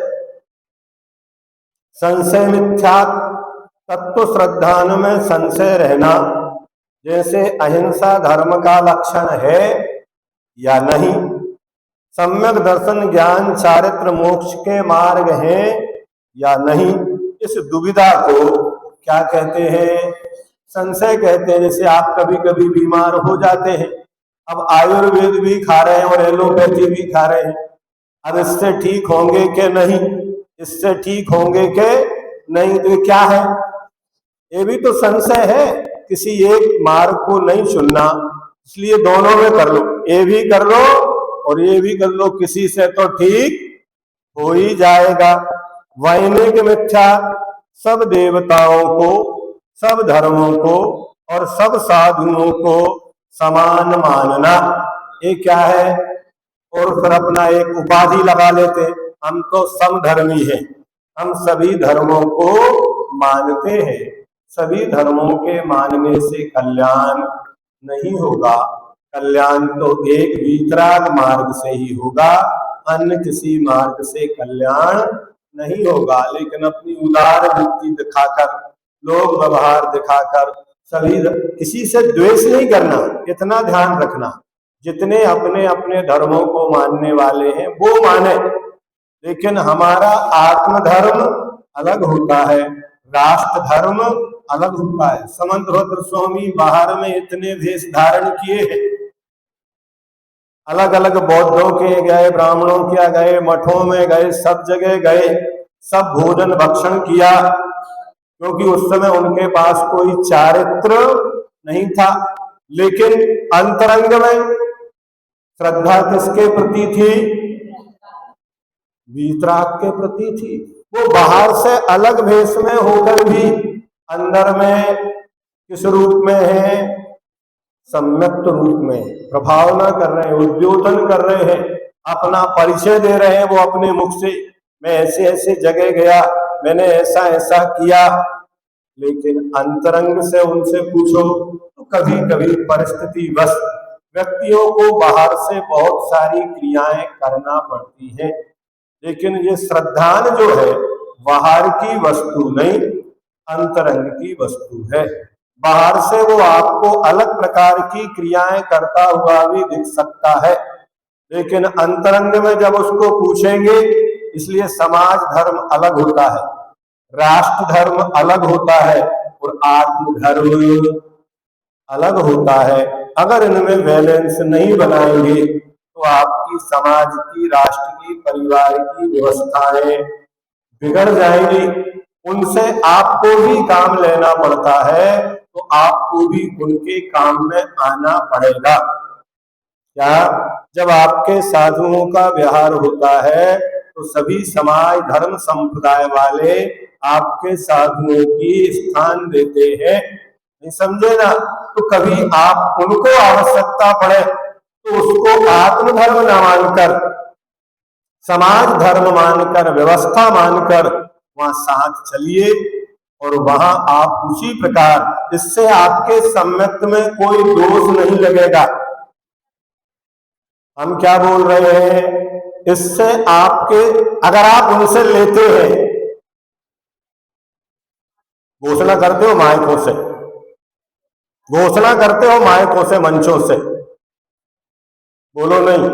S1: संशय मिथ्यात, तत्व श्रद्धान में संशय रहना, जैसे अहिंसा धर्म का लक्षण है या नहीं, सम्यक दर्शन ज्ञान चारित्र मोक्ष के मार्ग हैं या नहीं, इस दुविधा को क्या कहते हैं? संशय कहते हैं। जैसे आप कभी कभी बीमार हो जाते हैं, अब आयुर्वेद भी खा रहे हैं और एलोपैथी भी खा रहे हैं, अब इससे ठीक होंगे कि नहीं, इससे ठीक होंगे कि नहीं, तो क्या है? ये भी तो संशय है। किसी एक मार्ग को नहीं चुनना, इसलिए दोनों में कर लो, ये भी कर लो और ये भी कर लो, किसी से तो ठीक हो ही जाएगा। वैनिक मिथ्या, सब देवताओं को, सब धर्मों को और सब साधुओं को समान मानना, ये क्या है? और फिर अपना एक उपाधि लगा लेते, हम तो समधर्मी हैं, हम सभी धर्मों को मानते हैं। सभी धर्मों के मानने से कल्याण नहीं होगा, कल्याण तो एक वीतराग मार्ग से ही होगा, अन्य किसी मार्ग से कल्याण नहीं होगा। लेकिन अपनी उदार वृत्ति दिखाकर, लोक व्यवहार दिखाकर सभी, किसी से द्वेष नहीं करना, इतना ध्यान रखना, जितने अपने अपने धर्मों को मानने वाले हैं वो माने, लेकिन हमारा आत्मधर्म अलग होता है, राष्ट्र धर्म अलग होता है। समंतभद्र स्वामी बाहर में इतने वेश धारण किए हैं, अलग अलग बौद्धों के गए, ब्राह्मणों के गए, मठों में गए, सब जगह गए, सब भोजन भक्षण किया, क्योंकि उस समय उनके पास कोई चारित्र नहीं था। लेकिन अंतरंग में श्रद्धा किसके प्रति थी? वीतराग के प्रति थी। वो बाहर से अलग भेष में होकर भी अंदर में किस रूप में है? सम्यक रूप में प्रभावना कर रहे हैं, उद्योतन कर रहे हैं, अपना परिचय दे रहे हैं वो अपने मुख से, मैं ऐसे ऐसे जगह गया, मैंने ऐसा ऐसा किया। लेकिन अंतरंग से उनसे पूछो तो कभी कभी परिस्थिति बस व्यक्तियों को बाहर से बहुत सारी क्रियाएं करना पड़ती हैं, लेकिन ये श्रद्धान जो है बाहर की वस्तु नहीं, अंतरंग की वस्तु है। बाहर से वो आपको अलग प्रकार की क्रियाएं करता हुआ भी दिख सकता है, लेकिन अंतरंग में जब उसको पूछेंगे, इसलिए समाज धर्म अलग होता है, राष्ट्र धर्म अलग होता है और आत्म धर्म अलग होता है। अगर इनमें बैलेंस नहीं बनाएंगे तो आपकी समाज की, राष्ट्र की, परिवार की व्यवस्थाएं बिगड़ जाएंगी। उनसे आपको भी काम लेना पड़ता है, तो आपको भी उनके काम में आना पड़ेगा। क्या? जब आपके साधुओं का व्यवहार होता है तो सभी समाज, धर्म, संप्रदाय वाले आपके साधुओं की स्थान देते हैं, नहीं समझे ना? तो कभी आप उनको आवश्यकता पड़े तो उसको आत्मधर्म न मानकर, समाज धर्म मानकर, व्यवस्था मानकर वहां साथ चलिए, और वहां आप उसी प्रकार, इससे आपके सम्यक्त में कोई दोष नहीं लगेगा। हम क्या बोल रहे हैं? इससे आपके, अगर आप उनसे लेते हैं, घोषणा करते हो माइकों से, घोषणा करते हो माइकों से, मंचों से, बोलो नहीं,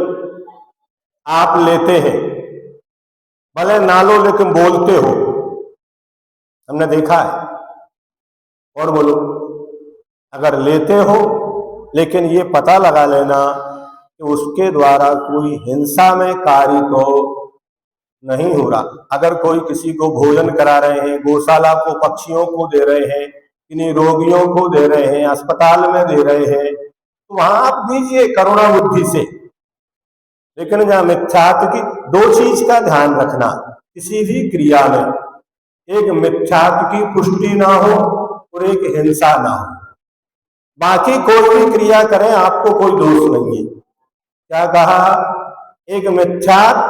S1: आप लेते हैं, भले ना लो लेकिन बोलते हो, हमने देखा है। और बोलो, अगर लेते हो लेकिन ये पता लगा लेना कि उसके द्वारा कोई हिंसा में कार्य तो नहीं हो रहा। अगर कोई किसी को भोजन करा रहे हैं, गौशाला को पक्षियों को दे रहे हैं, किन्हीं रोगियों को दे रहे हैं, अस्पताल में दे रहे हैं, तो वहां आप दीजिए करुणा बुद्धि से। लेकिन जहां मिथ्यात्व की, दो चीज का ध्यान रखना किसी भी क्रिया में, एक मिथ्यात्व की पुष्टि ना हो और एक हिंसा ना हो। बाकी कोई भी क्रिया करें आपको कोई दोष नहीं है। क्या कहा? एक मिथ्यात्व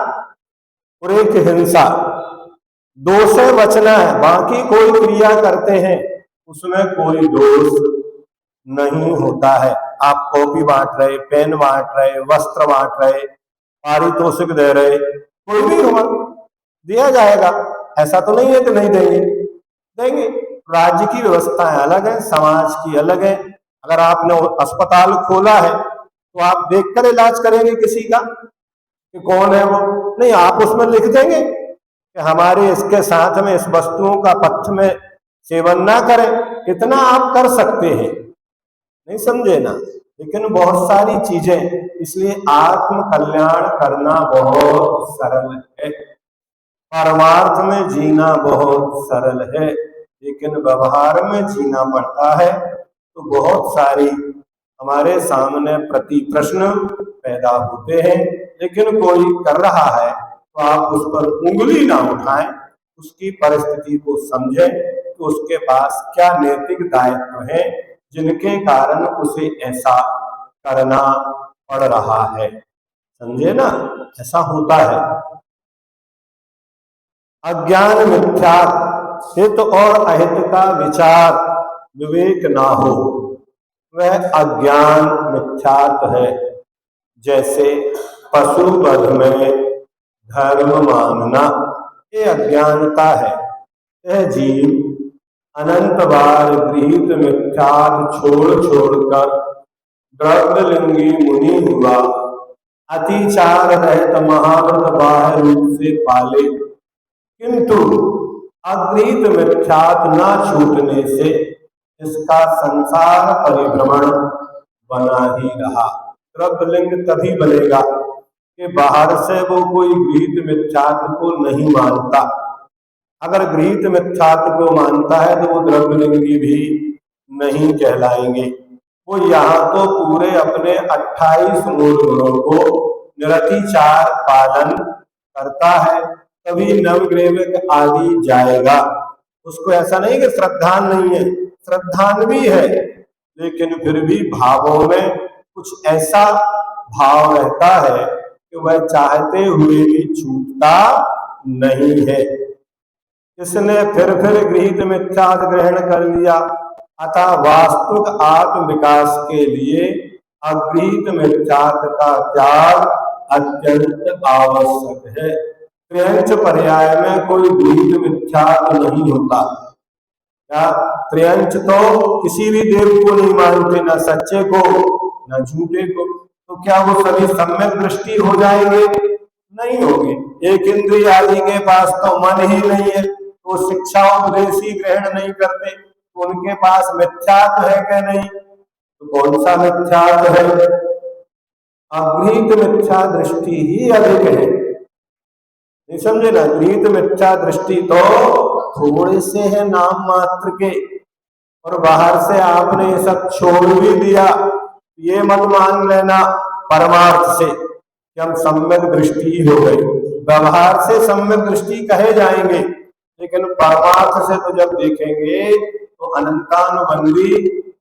S1: और एक हिंसा, दो से बचना है। बाकी कोई क्रिया करते हैं उसमें कोई दोष नहीं होता है। आप कॉपी बांट रहे, पेन बांट रहे, वस्त्र बांट रहे, पारितोषिक दे रहे, कोई भी हो, दिया जाएगा, ऐसा तो नहीं है कि नहीं देंगे, देंगे। राज्य की व्यवस्थाएं अलग है, समाज की अलग है। अगर आपने अस्पताल खोला है तो आप देखकर इलाज करेंगे किसी का कि कौन है वो, नहीं, आप उसमें लिख देंगे कि हमारे इसके साथ में इस वस्तुओं का पथ्य में सेवन ना करें। इतना आप कर सकते हैं, नहीं समझे ना? लेकिन बहुत सारी चीजें, इसलिए आत्म कल्याण करना बहुत सरल है, परमार्थ में जीना बहुत सरल है, लेकिन व्यवहार में जीना पड़ता है। तो बहुत सारी हमारे सामने प्रति प्रश्न पैदा होते हैं। लेकिन कोई कर रहा है तो आप उस पर उंगली ना उठाएं, उसकी परिस्थिति को समझें कि उसके पास क्या नैतिक दायित्व है जिनके कारण उसे ऐसा करना पड़ रहा है। समझे ना, ऐसा होता है। अज्ञान मिथ्यात्व हित और अहित का विचार विवेक ना हो, वह अज्ञान मिथ्यात्व है। जैसे पशु वध में धर्म मानना, ये अज्ञानता है। यह जीव अनंत बार गृहीत मिथ्यात्व छोड़ छोड़कर द्रव्यलिंगी मुनि हुआ, अतिचार रहित महाव्रत बाह्य रूप से पाले, किंतु अगृहीत मिथ्यात्व न छूटने से इसका संसार परिभ्रमण बना ही रहा। द्रव्यलिंग तभी बनेगा कि बाहर से वो कोई गृहीत मिथ्यात्व को नहीं मानता। अगर गृहीत मिथ्यात्व को मानता है तो वो द्रव्यलिंगी भी नहीं कहलाएंगे। वो यहाँ तो पूरे अपने 28 मूल गुणों को निरतिचार पालन करता है, तभी नवग्रेविक आदि जाएगा। उसको ऐसा नहीं कि श्रद्धान नहीं है, श्रद्धान भी है, लेकिन फिर भी भावों में कुछ ऐसा भाव रहता है कि वह चाहते हुए भी छूटता नहीं है। इसने फिर गृहीत मिथ्यात्व ग्रहण कर लिया, अतः वास्तविक आत्म विकास के लिए अगृहीत मिथ्यात्व का त्याग अत्यंत आवश्यक है। त्र्यंच पर्याय में कोई गृहीत मिथ्यात्व नहीं होता। क्या त्र्यंच तो किसी भी देव को नहीं मानते, न सच्चे को न झूठे को, तो क्या वो सभी सम्यक दृष्टि हो जाएंगे? नहीं होंगे। एक इंद्रिय आदि के पास तो मन ही नहीं है, तो शिक्षा उपदेश ही ग्रहण नहीं करते, तो उनके पास मिथ्यात्व है क्या? नहीं। तो कौन सा मिथ्यात्व है? अगृहीत मिथ्या दृष्टि ही अधिक है। नहीं समझे ना, गृहीत मिथ्या दृष्टि तो थोड़े से है नाम मात्र के, और बाहर से आपने ये सब छोड़ भी दिया। ये मत मान लेना परमार्थ से कि हम सम्यक दृष्टि हो गई। व्यवहार से सम्यक दृष्टि कहे जाएंगे, लेकिन परमार्थ से तो जब देखेंगे तो अनंतानुबंधी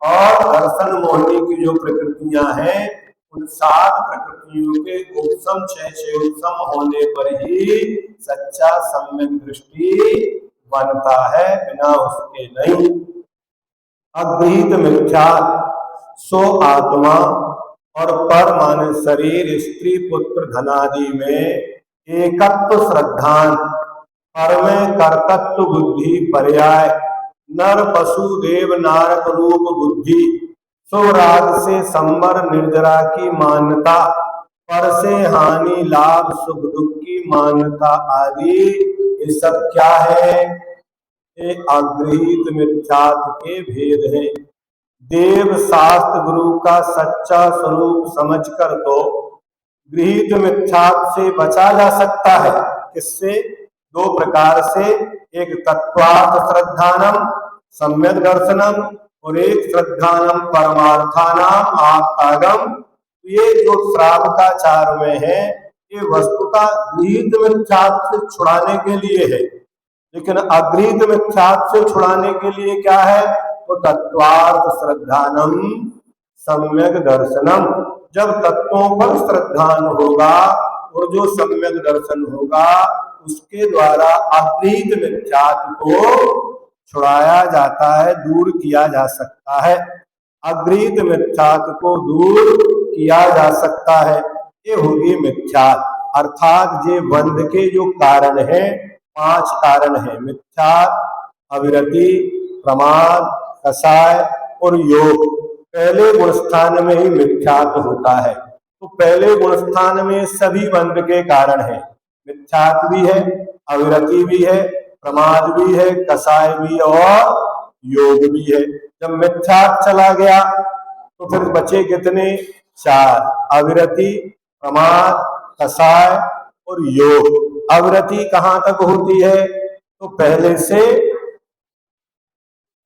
S1: और दर्शन मोहनी की जो प्रकृतियां हैं, उन 7 प्रकृतियों के उपसम 6 उपसम होने पर ही सच्चा सम्यक दृष्टि बनता है, बिना उसके नहीं। अगृहीत मिथ्या सो आत्मा और पर माने शरीर, स्त्री, पुत्र, धनादि में एकत्व श्रद्धान, पर में कर्तत्व बुद्धि पर्याय, नर पशु देव नारक रूप बुद्धि, स्वराग से संबर निर्जरा की मान्यता, पर से हानि लाभ सुख दुख की मान्यता आदि, ये सब क्या है? ये अगृहीत मिथ्यात्व के भेद हैं। देव शास्त्र गुरु का सच्चा स्वरूप समझकर तो गृहीत मिथ्यात्व से बचा जा सकता है। किससे? 2 प्रकार से, एक तत्वार्थ श्रद्धानम सम्यक दर्शनम, और एक श्रद्धानम परमार्थानाम आत्मागम। ये जो श्रावकाचार में है, ये वस्तुतः गृहीत मिथ्यात्व से छुड़ाने के लिए है, लेकिन अगृहीत मिथ्यात्व से छुड़ाने के लिए क्या है? तो तत्वार्थ श्रद्धानम सम्यक दर्शनम। जब तत्वों पर श्रद्धान होगा और जो सम्यक दर्शन होगा, उसके द्वारा अगृहीत मिथ्यात्व को छुड़ाया जाता है, दूर किया जा सकता है। अगृहीत मिथ्यात्व को दूर किया जा सकता है, ये होगी मिथ्यात्व। अर्थात ये बंध के जो कारण है, 5 कारण है: मिथ्यात्व, अविरति, प्रमाद, कसाय और योग। पहले गुण स्थान में ही मिथ्यात्व होता है, तो पहले गुण स्थान में सभी बंध के कारण है। मिथ्यात्व भी है, अविरति भी है, प्रमाद भी है, कसाय भी और योग भी है। जब मिथ्यात्व चला गया तो फिर बचे कितने? 4: अविरति, प्रमाद, कसाय और योग। अविरति कहाँ तक होती है? तो पहले से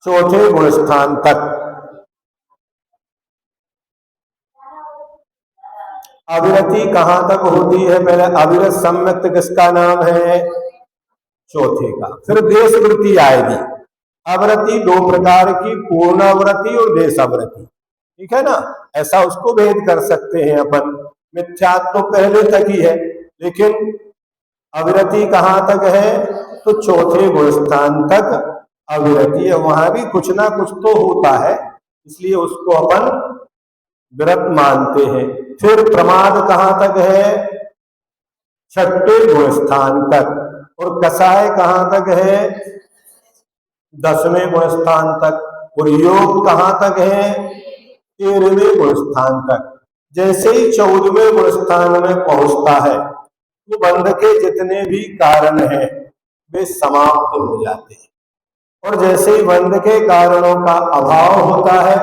S1: चौथे गुण स्थान तक। अविरति कहाँ तक होती है? पहले अविरत सम्यक्त किसका नाम है? चौथे का। फिर देश वृत्ति आएगी। अवृत्ति दो प्रकार की, पूर्ण अवृत्ति और देश अवृत्ति, ठीक है ना। ऐसा उसको भेद कर सकते हैं अपन। मिथ्यात्व तो पहले तक ही है, लेकिन अविरति कहाँ तक है? तो चौथे गुण स्थान तक अविरति है। वहां भी कुछ ना कुछ तो होता है, इसलिए उसको अपन विरत मानते हैं। फिर प्रमाद कहाँ तक है? छठे गुण स्थान तक। और कसाय कहाँ तक है? 10वें गुण स्थान तक। और योग कहाँ तक है? 13वें गुण स्थान तक। जैसे ही 14वें गुण स्थान में पहुंचता है तो बंध के जितने भी कारण हैं वे समाप्त हो जाते हैं। और जैसे ही बंध के कारणों का अभाव होता है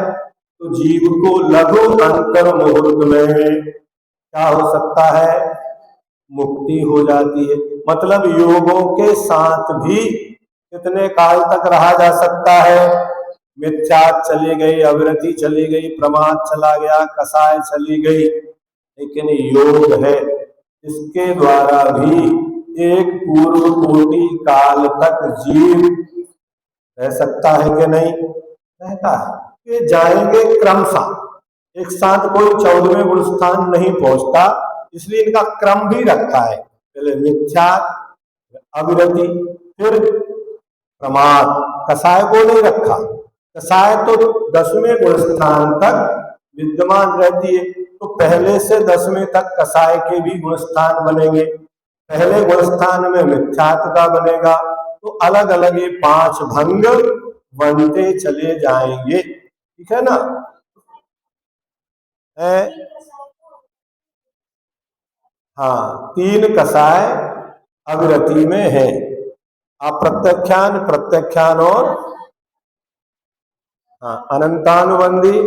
S1: तो जीव को लघु अंतर मुहूर्त में क्या हो सकता है? मुक्ति हो जाती है। मतलब योगों के साथ भी कितने काल तक रहा जा सकता है? मिथ्यात चली गई, अविरति चली गई, प्रमाद चला गया, कसाय चली गई, लेकिन योग है, इसके द्वारा भी एक पूर्व कोटि काल तक जीव रह सकता है कि नहीं? रहता है। ये जाएंगे क्रमशः, एक साथ कोई 14वें गुण स्थान नहीं पहुंचता, इसलिए इनका क्रम भी रखा है। पहले मिथ्यात, अविरति, फिर प्रमाद। कसाय को नहीं रखा। कसाय तो 10वें गुण स्थान तक विद्यमान रहती है, तो पहले से 10वें तक कसाय के भी गुण स्थान बनेंगे। पहले गुण स्थान में मिथ्यात का बनेगा, तो अलग अलग ये 5 भंग बनते चले जाएंगे, ठीक है ना। हाँ, 3 कसाय अविरति में है। अप्रत्यख्यान, प्रत्यख्यान और अनंतानुबंधी,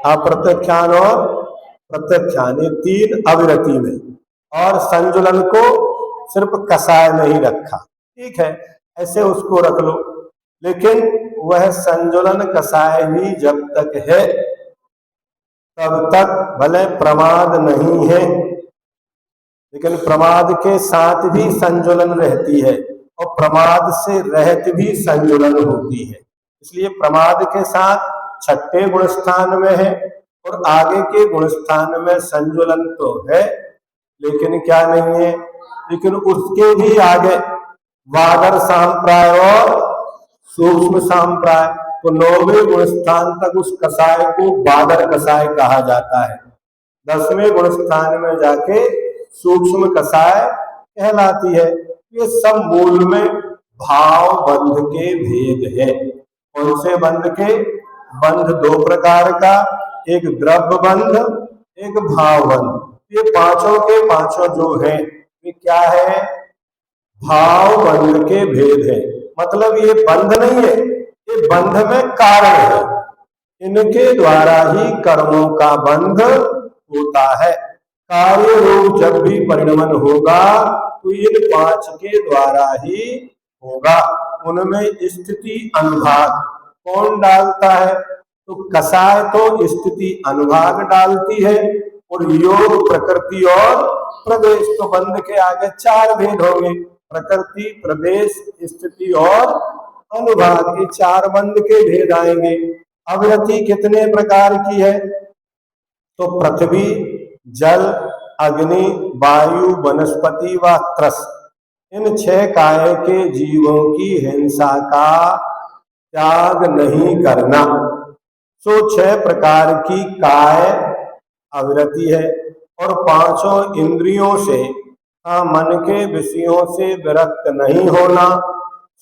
S1: अप्रत्यख्यान और प्रत्यख्यान, ये 3 अविरति में। और संजुलन को सिर्फ कसाय नहीं रखा, ठीक है, ऐसे उसको रख लो। लेकिन वह संजुलन कसाय भी जब तक है तब तक भले प्रमाद नहीं है, लेकिन प्रमाद के साथ भी संजुलन रहती है और प्रमाद से रहित भी संजुलन होती है। इसलिए प्रमाद के साथ 6ठे गुण स्थान में है और आगे के गुण स्थान में संजुलन तो है, लेकिन क्या नहीं है? लेकिन उसके भी आगे वादर सांप्राय और सूक्ष्म सांप्राय, तो 9वें गुण स्थान तक उस कसाय को वादर कसाय कहा जाता है। 10वें गुण स्थान में जाके सूक्ष्म कसाय कहलाती है। ये सब मूल में भाव बंध के भेद है। कौन से बंध के? बंध 2 प्रकार का, एक द्रव्य बंध, एक भाव बंध। ये पांचों के पांचों जो है ये क्या है? भाव बंध के भेद है। मतलब ये बंध नहीं है, ये बंध में कारण है। इनके द्वारा ही कर्मों का बंध होता है। कार्य रूप जब भी परिणमन होगा तो इन 5 के द्वारा ही होगा। उनमें स्थिति अनुभाग कौन डालता है? तो कसाय तो स्थिति अनुभाग डालती है और योग प्रकृति और प्रदेश। तो बंध के आगे 4 भेद होंगे, प्रकृति, प्रदेश, स्थिति और अनुभाग। ये 4 बंध के भेद आएंगे। अविरति कितने प्रकार की है? तो पृथ्वी, जल, अग्नि, वायु, वनस्पति व त्रस, इन 6 काय के जीवों की हिंसा का त्याग नहीं करना। सो 6 प्रकार की काय अविरति है। और 5 इंद्रियों से, मन के विषयों से विरक्त नहीं होना,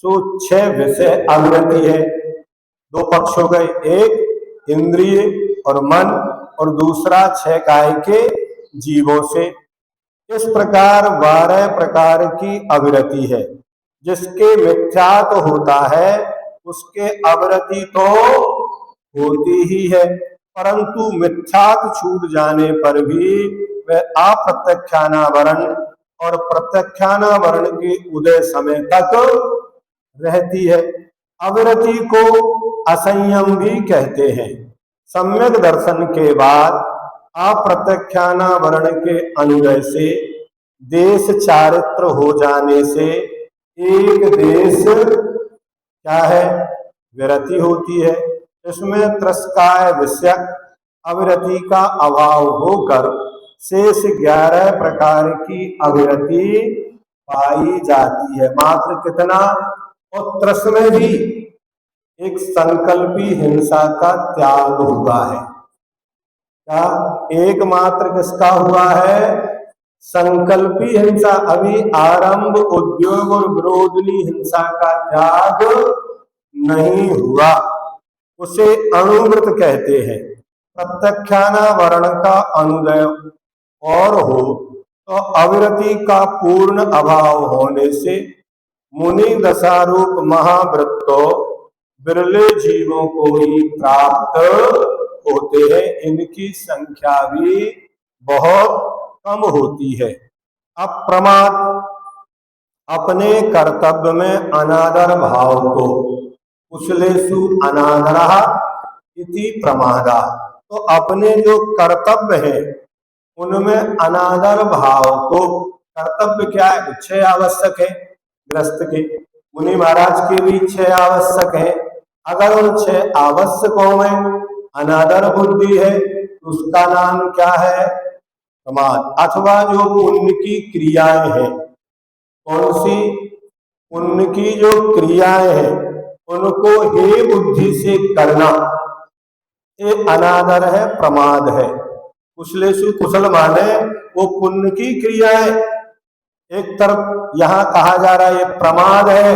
S1: सो 6 विषय अविरति है। 2 पक्ष हो गए, एक इंद्रिय और मन और दूसरा 6 काय के जीवों से। इस प्रकार 12 प्रकार की अविरति है। जिसके मिथ्यात होता है उसके अविरति तो होती ही है, परंतु मिथ्यात छूट जाने पर भी वह अप्रत्यख्यानावरण और प्रत्यख्यानावरण के उदय समय तक रहती है। अविरति को असंयम भी कहते हैं। सम्यक दर्शन के बाद अप्रत्यक्षानावरण के अनुदय से, देश चारित्र हो जाने से एक देश क्या है, विरति होती है। इसमें त्रस्काय विषयक अविरति का अभाव होकर शेष 11 प्रकार की अविरति पाई जाती है। मात्र कितना, और त्रस में भी एक संकल्पी हिंसा का त्याग हुआ है। क्या एकमात्र किसका हुआ है, संकल्पी हिंसा। अभी आरंभ उद्योग और विरोधनी हिंसा का त्याग नहीं हुआ, उसे अणुव्रत कहते हैं। प्रत्यक्षानावरण का अनुदय और हो तो अविरति का पूर्ण अभाव होने से मुनि दशारूप महाव्रतो बिरले जीवों को ही प्राप्त होते हैं। इनकी संख्या भी बहुत कम होती है। अप्रमाद, अपने कर्तव्य में अनादर भाव को, कुशलेषु अनादरः इति प्रमादा, तो अपने जो कर्तव्य है उनमें अनादर भाव को, कर्तव्य क्या है, 6 आवश्यक है गृहस्थ के, मुनि महाराज के भी 6 आवश्यक है। अगर उन 6 आवश्यकों में अनादर बुद्धि है तो उसका नाम क्या है, प्रमाद। अथवा जो पुण्य की क्रियाएं हैं, कौन सी, पुण्य की जो क्रियाएं हैं उनको हे बुद्धि से करना, ये अनादर है, प्रमाद है। कुशलेषु, कुशल माने वो पुण्य की क्रियाएं, एक तरफ यहाँ कहा जा रहा है ये प्रमाद है,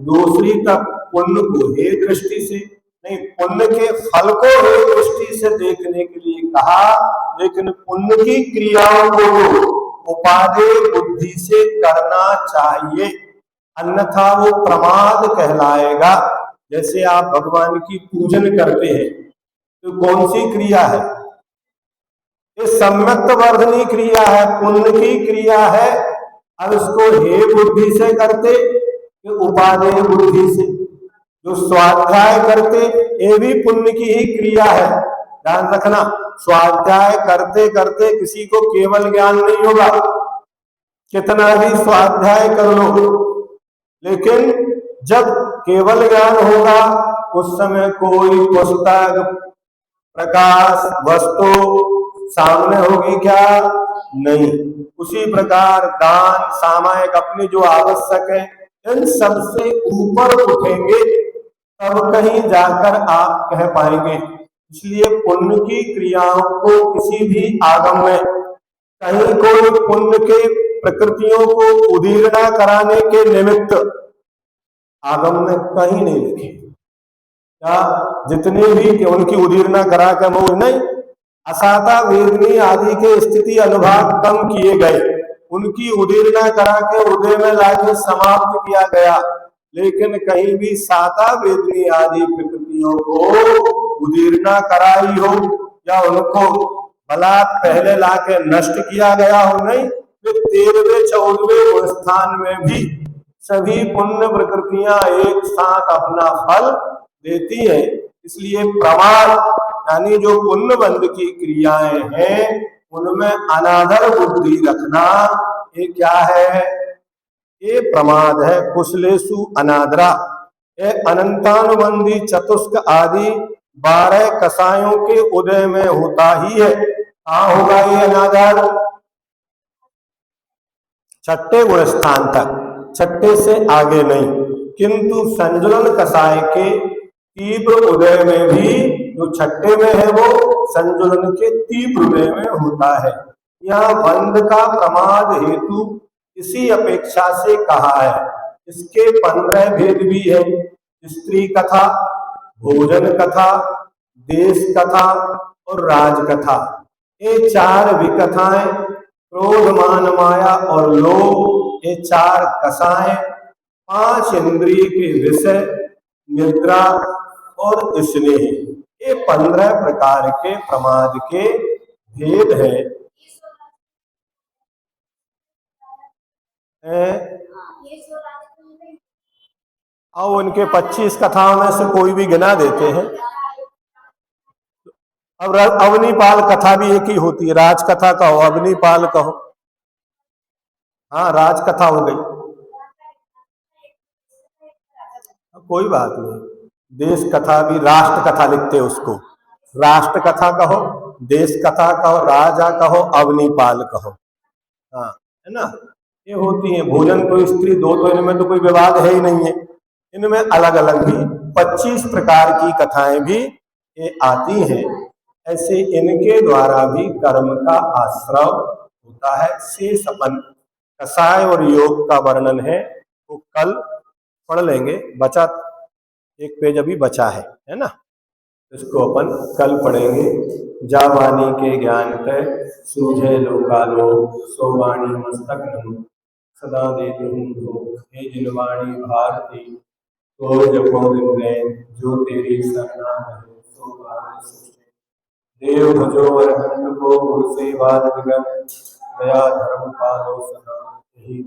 S1: दूसरी तरफ पुण्य को हे दृष्टि से नहीं, पुण्य के फल को हे दृष्टि से देखने के लिए कहा, लेकिन पुण्य की क्रियाओं को उपादेय बुद्धि से करना चाहिए, अन्यथा वो प्रमाद कहलाएगा। जैसे आप भगवान की पूजन करते हैं तो कौन सी क्रिया है, ये सम्यक्त वर्धनी क्रिया है, पुण्य की क्रिया है। अब इसको हे बुद्धि से करते कि उपादेय बुद्धि से, जो स्वाध्याय करते ये भी पुण्य की ही क्रिया है। ध्यान रखना, स्वाध्याय करते करते किसी को केवल ज्ञान नहीं होगा, कितना भी स्वाध्याय कर लो, लेकिन जब केवल ज्ञान होगा उस समय कोई पुस्तक, प्रकाश, वस्तु सामने होगी क्या, नहीं। उसी प्रकार दान, सामायिक, अपने जो आवश्यक है, इन सबसे ऊपर उठेंगे तब कहीं जाकर आप कह पाएंगे। इसलिए पुण्य की क्रियाओं को किसी भी आगम में कहीं कोई पुण्य के प्रकृतियों को उदीर्णा कराने के निमित्त आगम में कहीं नहीं लिखे। क्या जितने भी उनकी उदीर्णा करा कर वो नहीं, असाता वेदनी आदि के स्थिति अनुभाग कम किए गए, उनकी उदीर्णा करा के उदय में लाके समाप्त किया गया, लेकिन कहीं भी साता वेदनी आदि प्रकृतियों को उदीर्णा कराई हो या उनको बलात् पहले लाके नष्ट किया गया हो, नहीं। फिर 13वें 14वें स्थान में भी सभी पुण्य प्रकृतियां एक साथ अपना फल देती है। इसलिए प्रमाद यानी जो पुण्य बंध की क्रियाएं हैं उनमें अनादर बुद्धि रखना, ये क्या है, ये प्रमाद है। कुशलेषु अनादरा, ये अनंतानुबंधी चतुष्क आदि 12 कसायों के उदय में होता ही है। कहाँ होगा ये अनादर, 6ठे गुण स्थान तक, 6ठे से आगे नहीं। किंतु संजुलन कसाय के तीव्र उदय में भी जो 6ठे में है वो संजुलन के तीव्र उदय में होता है। यहाँ बंध का प्रमाद हेतु इसी अपेक्षा से कहा है। इसके 15 भेद भी है, स्त्री कथा, भोजन कथा, देश कथा और राज कथा। ये 4 विकथाएं, क्रोध मान माया और लोभ, ये 4 कसाएं, 5 इंद्रिय के विषय, निद्रा और स्नेह, ये 15 प्रकार के प्रमाद के भेद हैं। और उनके 25 कथाओं में से कोई भी गिना देते हैं। अब अवनीपाल कथा भी एक ही होती है, राज कथा कहो अवनीपाल कहो, हाँ राज कथा हो गई, कोई बात नहीं। देश कथा भी, राष्ट्र कथा लिखते उसको, राष्ट्र कथा कहो, देश कथा कहो, राजा कहो, अवनीपाल कहो, हाँ है ना, ये होती है। भोजन तो स्त्री दो, तो इनमें तो कोई विवाद है ही नहीं है। इनमें अलग अलग भी 25 प्रकार की कथाएं भी ये आती हैं। ऐसे इनके द्वारा भी कर्म का आश्रव होता है। शेष अपन कषाय और योग का वर्णन है वो कल पढ़ लेंगे, बचा एक पेज अभी बचा है ना, इसको अपन कल पढ़ेंगे। जा वाणी के ज्ञान तय सूझे लोकालोक, सो वाणी मस्तक नमो सदा देते हूँ धो। हे जिनवाणी भारती तो जपो दिन रैन, जो तेरी सरना है सो पावे सुचे। देव भजो अरहंत को गुरु सेवा निगम, दया धर्म पालो सदा यही